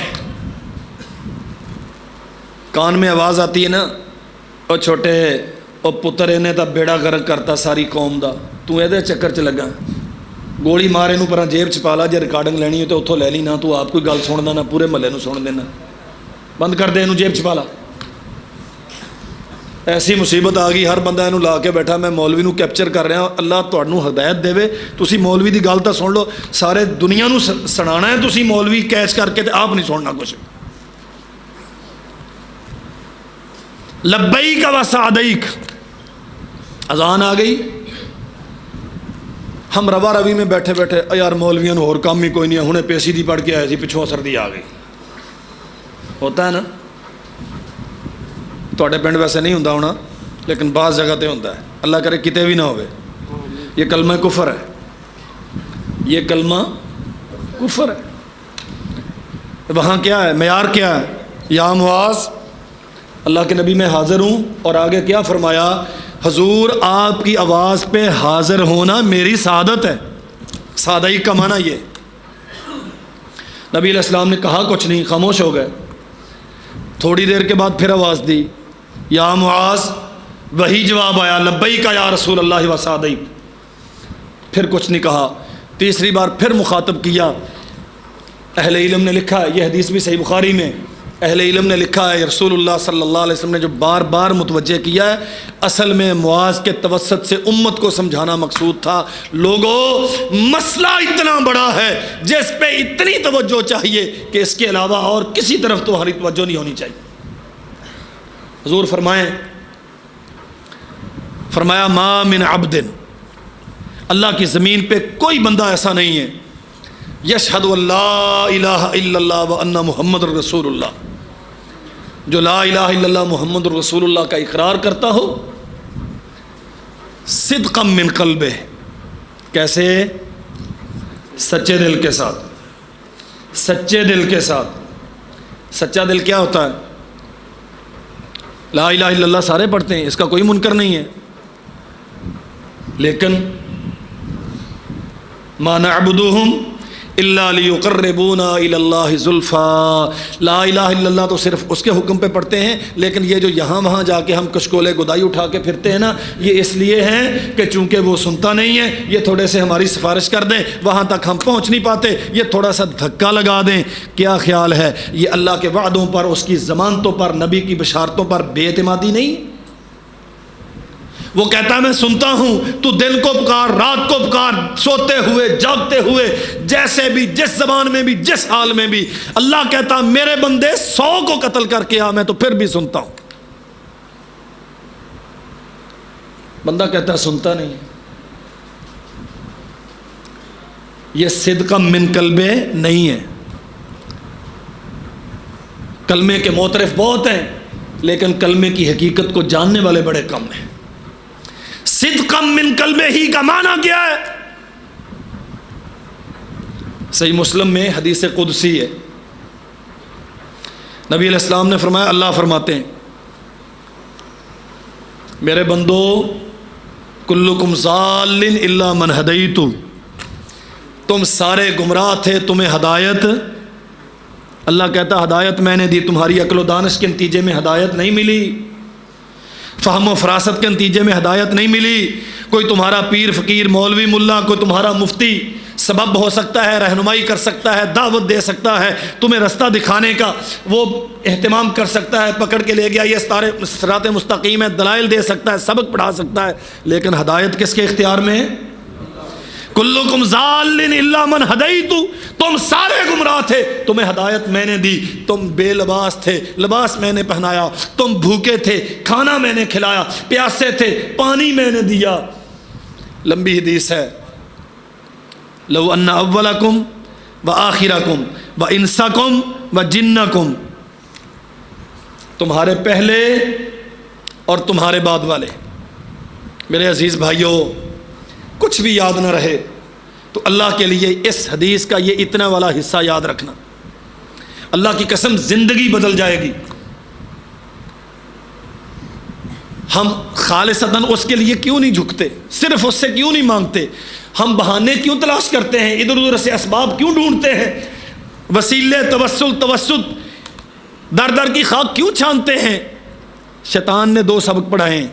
کان میں آواز آتی ہے نا، او چھوٹے او پتر انہیں تا بیڑا غرق کرتا ساری قوم دا، تو ایدے چکر چ لگا، گولی مارے نو پرا جیب چ پا لا، جے ریکارڈنگ لینی ہو تو اتھوں لے لی، نہ تو آپ کوئی گل سننا نہ پورے محلے نو سن دینا، بند کر دے، انہوں جیب چ پا لا۔ ایسی مصیبت آ گئی، ہر بندہ انہوں لا کے بیٹھا، میں مولوی نو کیپچر کر رہا ہوں، اللہ تہانوں ہدایت دے، تسی مولوی دی گل تا سن لو، سارے دنیا نو سنانا ہے، تسی مولوی کیچ کر کے تے آپ نہیں سننا کچھ۔ لبیک و سعدیک، اذان آ گئی، ہم روا روی میں بیٹھے بیٹھے یار مولویوں نے اور کام ہی کوئی نہیں ہے، ہنے پیسی دی پڑھ کے آئے تھی، پچھوں سردی آ گئی، ہوتا ہے نا؟ تواڈے پنڈ ویسے نہیں ہوندا ہونا، لیکن بعض جگہ تے ہوندا ہے، اللہ کرے کتے بھی نہ ہوئے۔ یہ کلمہ کفر ہے، یہ کلمہ کفر ہے۔ وہاں کیا ہے، معیار کیا ہے؟ یا معاذ، اللہ کے نبی میں حاضر ہوں، اور آگے کیا فرمایا؟ حضور آپ کی آواز پہ حاضر ہونا میری سعادت ہے۔ سعادی کا معنی یہ، نبی علیہ السلام نے کہا کچھ نہیں، خاموش ہو گئے، تھوڑی دیر کے بعد پھر آواز دی، یا معاذ، وہی جواب آیا، لبیک یا رسول اللہ و سعدیک، پھر کچھ نہیں کہا۔ تیسری بار پھر مخاطب کیا، اہل علم نے لکھا ہے، یہ حدیث بھی صحیح بخاری میں، اہل علم نے لکھا ہے، رسول اللہ صلی اللہ علیہ وسلم نے جو بار بار متوجہ کیا ہے، اصل میں معاذ کے توسط سے امت کو سمجھانا مقصود تھا، لوگوں مسئلہ اتنا بڑا ہے جس پہ اتنی توجہ چاہیے کہ اس کے علاوہ اور کسی طرف تمہاری توجہ نہیں ہونی چاہیے۔ حضور فرمایا ما من عبد، اللہ کی زمین پہ کوئی بندہ ایسا نہیں ہے، یشہد اللہ الہ الا اللہ وان محمد رسول اللہ، جو لا الہ الا اللہ محمد رسول اللہ کا اقرار کرتا ہو، صدقا من قلبہ، کیسے؟ سچے دل کے ساتھ، سچے دل کے ساتھ۔ سچا دل کیا ہوتا ہے؟ لا الہ الا اللہ سارے پڑھتے ہیں، اس کا کوئی منکر نہیں ہے، لیکن ما نعبدہم الا لیقربونا الی اللہ زلفی، لا الہ الا اللہ تو صرف اس کے حکم پہ پڑھتے ہیں، لیکن یہ جو یہاں وہاں جا کے ہم کشکولے گدائی اٹھا کے پھرتے ہیں نا، یہ اس لیے ہیں کہ چونکہ وہ سنتا نہیں ہے، یہ تھوڑے سے ہماری سفارش کر دیں، وہاں تک ہم پہنچ نہیں پاتے، یہ تھوڑا سا دھکا لگا دیں۔ کیا خیال ہے یہ اللہ کے وعدوں پر، اس کی ضمانتوں پر، نبی کی بشارتوں پر بے اعتمادی نہیں؟ وہ کہتا ہے میں سنتا ہوں، تو دن کو پکار، رات کو پکار، سوتے ہوئے جاگتے ہوئے، جیسے بھی، جس زبان میں بھی، جس حال میں بھی۔ اللہ کہتا میرے بندے 100 کو قتل کر کے آ، میں تو پھر بھی سنتا ہوں۔ بندہ کہتا ہے سنتا نہیں۔ یہ صدقہ من قلبہ نہیں ہے۔ کلمے کے معترف بہت ہیں، لیکن کلمے کی حقیقت کو جاننے والے بڑے کم ہیں۔ صدقا من قلبہ ہی کا معنی کیا ہے؟ صحیح مسلم میں حدیث قدسی ہے، نبی علیہ السلام نے فرمایا، اللہ فرماتے ہیں میرے بندو کلکم ضال الا من ہدیت، تم سارے گمراہ تھے، تمہیں ہدایت، اللہ کہتا ہدایت میں نے دی، تمہاری عقل و دانش کے نتیجے میں ہدایت نہیں ملی، فہم و فراست کے نتیجے میں ہدایت نہیں ملی۔ کوئی تمہارا پیر فقیر مولوی ملا، کوئی تمہارا مفتی سبب ہو سکتا ہے، رہنمائی کر سکتا ہے، دعوت دے سکتا ہے، تمہیں رستہ دکھانے کا وہ اہتمام کر سکتا ہے، پکڑ کے لے گیا یہ صراط مستقیم ہے، دلائل دے سکتا ہے، سبق پڑھا سکتا ہے، لیکن ہدایت کس کے اختیار میں ہے؟ کلکم ضال الا من ہدیت، تم سارے گمراہ تھے، تمہیں ہدایت میں نے دی، تم بے لباس تھے، لباس میں نے پہنایا، تم بھوکے تھے، کھانا میں نے کھلایا، پیاسے تھے، پانی میں نے دیا۔ لمبی حدیث ہے، لو ان اولکم وآخرکم وانسکم وجنکم، تمہارے پہلے اور تمہارے بعد والے، میرے عزیز بھائیوں، کچھ بھی یاد نہ رہے تو اللہ کے لیے اس حدیث کا یہ اتنا والا حصہ یاد رکھنا، اللہ کی قسم زندگی بدل جائے گی۔ ہم خالصتاً اس کے لیے کیوں نہیں جھکتے؟ صرف اس سے کیوں نہیں مانگتے؟ ہم بہانے کیوں تلاش کرتے ہیں؟ ادھر ادھر سے اسباب کیوں ڈھونڈتے ہیں؟ وسیلے، توسل، توسط، در در کی خاک کیوں چھانتے ہیں؟ شیطان نے 2 سبق پڑھائے ہیں۔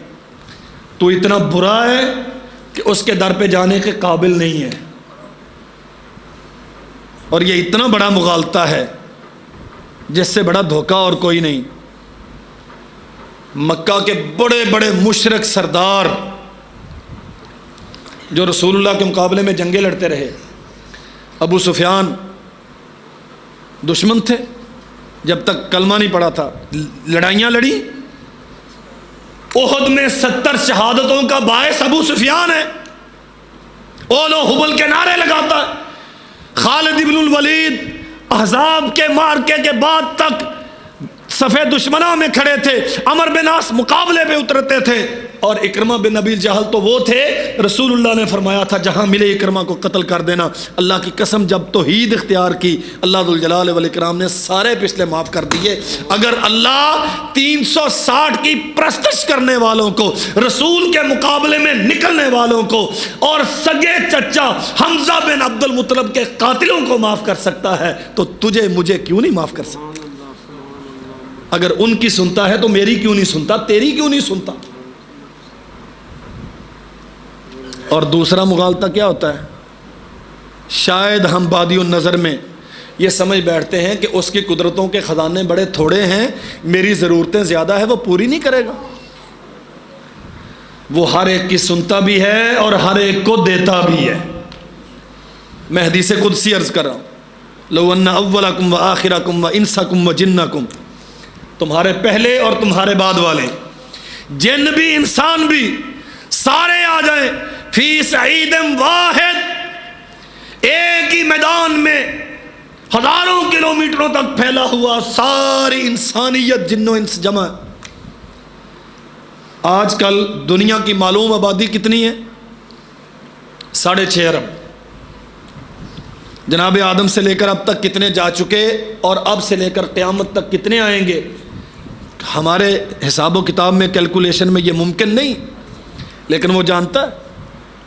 تو اتنا برا ہے کہ اس کے در پہ جانے کے قابل نہیں ہے، اور یہ اتنا بڑا مغالطہ ہے جس سے بڑا دھوکہ اور کوئی نہیں۔ مکہ کے بڑے بڑے مشرک سردار جو رسول اللہ کے مقابلے میں جنگیں لڑتے رہے، ابو سفیان دشمن تھے جب تک کلمہ نہیں پڑا تھا، لڑائیاں لڑی، احد میں 70 شہادتوں کا باعث ابو سفیان ہے، اولو حبل کے نعرے لگاتا ہے۔ خالد بن الولید احزاب کے معرکے کے بعد تک صفے دشمنوں میں کھڑے تھے، عمر بن عاص مقابلے پہ اترتے تھے، اور اکرمہ بن ابی جہل تو وہ تھے رسول اللہ نے فرمایا تھا جہاں ملے اکرمہ کو قتل کر دینا۔ اللہ کی قسم جب توحید اختیار کی اللہ ذوالجلال والاکرام نے سارے پچھلے معاف کر دیے۔ اگر اللہ 360 کی پرستش کرنے والوں کو، رسول کے مقابلے میں نکلنے والوں کو، اور سگے چچا حمزہ بن عبد المطلب کے قاتلوں کو معاف کر سکتا ہے تو تجھے مجھے کیوں نہیں معاف کر سکتا؟ اگر ان کی سنتا ہے تو میری کیوں نہیں سنتا؟ تیری کیوں نہیں سنتا؟ اور دوسرا مغالطہ کیا ہوتا ہے؟ شاید ہم بادی النظر میں یہ سمجھ بیٹھتے ہیں کہ اس کی قدرتوں کے خزانے بڑے تھوڑے ہیں، میری ضرورتیں زیادہ ہے، وہ پوری نہیں کرے گا۔ وہ ہر ایک کی سنتا بھی ہے اور ہر ایک کو دیتا بھی ہے۔ میں حدیث قدسی عرض کر رہا ہوں، لو ان اولکم وآخرکم وانسکم وجنکم، تمہارے پہلے اور تمہارے بعد والے، جن بھی انسان بھی، سارے آ جائیں فی صعید واحد، ایک ہی میدان میں ہزاروں کلومیٹروں تک پھیلا ہوا ساری انسانیت جن و انس جمع۔ آج کل دنیا کی معلوم آبادی کتنی ہے؟ 6.5 ارب۔ جناب آدم سے لے کر اب تک کتنے جا چکے، اور اب سے لے کر قیامت تک کتنے آئیں گے؟ ہمارے حساب و کتاب میں، کیلکولیشن میں یہ ممکن نہیں، لیکن وہ جانتا ہے،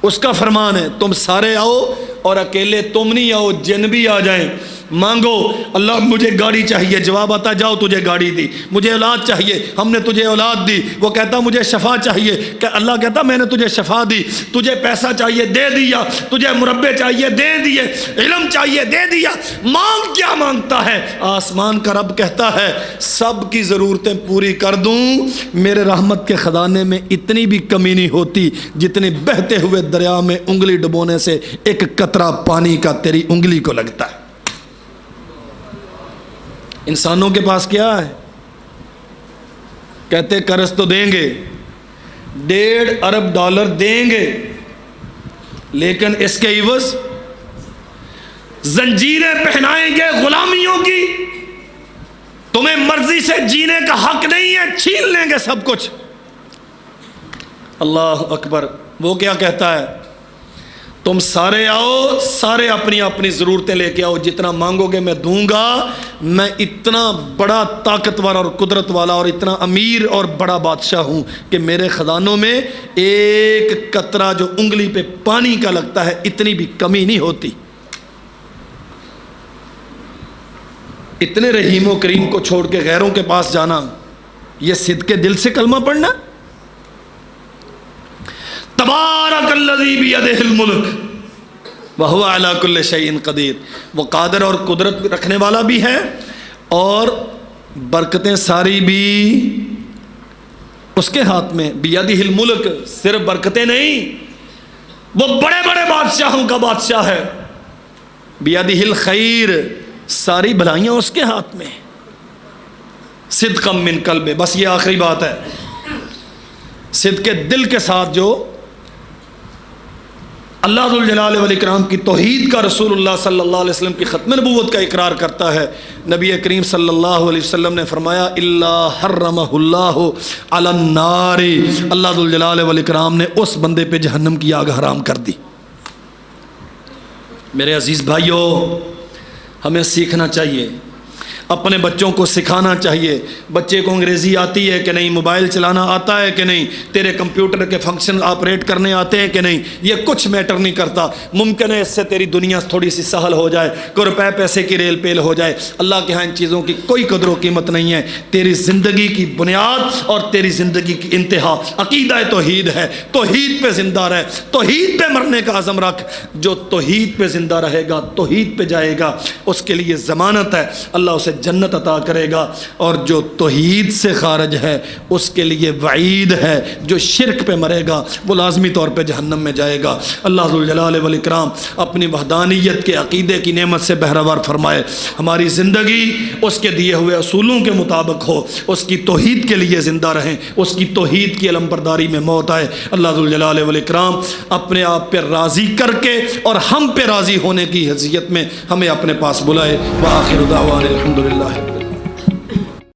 اس کا فرمان ہے تم سارے آؤ، اور اکیلے تم نہیں آؤ، جن بھی آ جائیں، مانگو اللہ مجھے گاڑی چاہیے، جواب آتا جاؤ تجھے گاڑی دی، مجھے اولاد چاہیے، ہم نے تجھے اولاد دی، وہ کہتا مجھے شفا چاہیے، کہ اللہ کہتا میں نے تجھے شفا دی، تجھے پیسہ چاہیے دے دیا، تجھے مربے چاہیے دے دیے، علم چاہیے دے دیا، مانگ کیا مانگتا ہے؟ آسمان کا رب کہتا ہے سب کی ضرورتیں پوری کر دوں، میرے رحمت کے خزانے میں اتنی بھی کمی نہیں ہوتی جتنی بہتے ہوئے دریا میں انگلی ڈبونے سے ایک قطرہ پانی کا تیری انگلی کو لگتا ہے۔ انسانوں کے پاس کیا ہے؟ کہتے قرض تو دیں گے، 1.5 ارب ڈالر دیں گے، لیکن اس کے عوض زنجیریں پہنائیں گے غلامیوں کی، تمہیں مرضی سے جینے کا حق نہیں ہے، چھین لیں گے سب کچھ۔ اللہ اکبر۔ وہ کیا کہتا ہے؟ تم سارے آؤ، سارے اپنی اپنی ضرورتیں لے کے آؤ، جتنا مانگو گے میں دوں گا، میں اتنا بڑا طاقتور اور قدرت والا اور اتنا امیر اور بڑا بادشاہ ہوں کہ میرے خزانوں میں ایک قطرہ جو انگلی پہ پانی کا لگتا ہے اتنی بھی کمی نہیں ہوتی۔ اتنے رحیم و کریم کو چھوڑ کے غیروں کے پاس جانا، یہ صدقے دل سے کلمہ پڑھنا۔ تبارک الذی بیدہ الملک وہو علی کل شیء قدیر، وہ قادر اور قدرت رکھنے والا بھی ہے، اور برکتیں ساری بھی اس کے ہاتھ میں۔ بیدہ الملک، صرف برکتیں نہیں، وہ بڑے بڑے بادشاہوں کا بادشاہ ہے۔ بیدہ الخیر، ساری بھلائیاں اس کے ہاتھ میں۔ صدقا من قلب، بس یہ آخری بات ہے، صدق دل کے ساتھ جو اللہ ذوالجلال والاکرام کی توحید کا، رسول اللہ صلی اللہ علیہ وسلم کی ختم نبوت کا اقرار کرتا ہے۔ نبی کریم صلی اللہ علیہ وسلم نے فرمایا الا حرمہ اللہ علی النار، اللہ ذوالجلال والاکرام نے اس بندے پہ جہنم کی آگ حرام کر دی۔ میرے عزیز بھائیوں، ہمیں سیکھنا چاہیے اپنے بچوں کو سکھانا چاہیے، بچے کو انگریزی آتی ہے کہ نہیں، موبائل چلانا آتا ہے کہ نہیں، تیرے کمپیوٹر کے فنکشن آپریٹ کرنے آتے ہیں کہ نہیں، یہ کچھ میٹر نہیں کرتا۔ ممکن ہے اس سے تیری دنیا تھوڑی سی سہل ہو جائے، کوئی روپے پیسے کی ریل پیل ہو جائے، اللہ کے ہاں ان چیزوں کی کوئی قدر و قیمت نہیں ہے۔ تیری زندگی کی بنیاد اور تیری زندگی کی انتہا عقیدہ توحید ہے، توحید پہ زندہ رہ، توحید پہ مرنے کا عزم رکھ۔ جو توحید پہ زندہ رہے گا، توحید پہ جائے گا، اس کے لیے ضمانت ہے اللہ اسے جنت عطا کرے گا، اور جو توحید سے خارج ہے اس کے لیے وعید ہے، جو شرک پہ مرے گا وہ لازمی طور پہ جہنم میں جائے گا۔ اللہ ذوالجلال والاکرام اپنی وحدانیت کے عقیدے کی نعمت سے بہرہور فرمائے، ہماری زندگی اس کے دیے ہوئے اصولوں کے مطابق ہو، اس کی توحید کے لیے زندہ رہیں، اس کی توحید کی علمبرداری میں موت آئے۔ اللہ ذوالجلال والاکرام اپنے آپ پہ راضی کر کے اور ہم پہ راضی ہونے کی حیثیت میں ہمیں اپنے پاس بلائے۔ وآخر دعوانا الحمد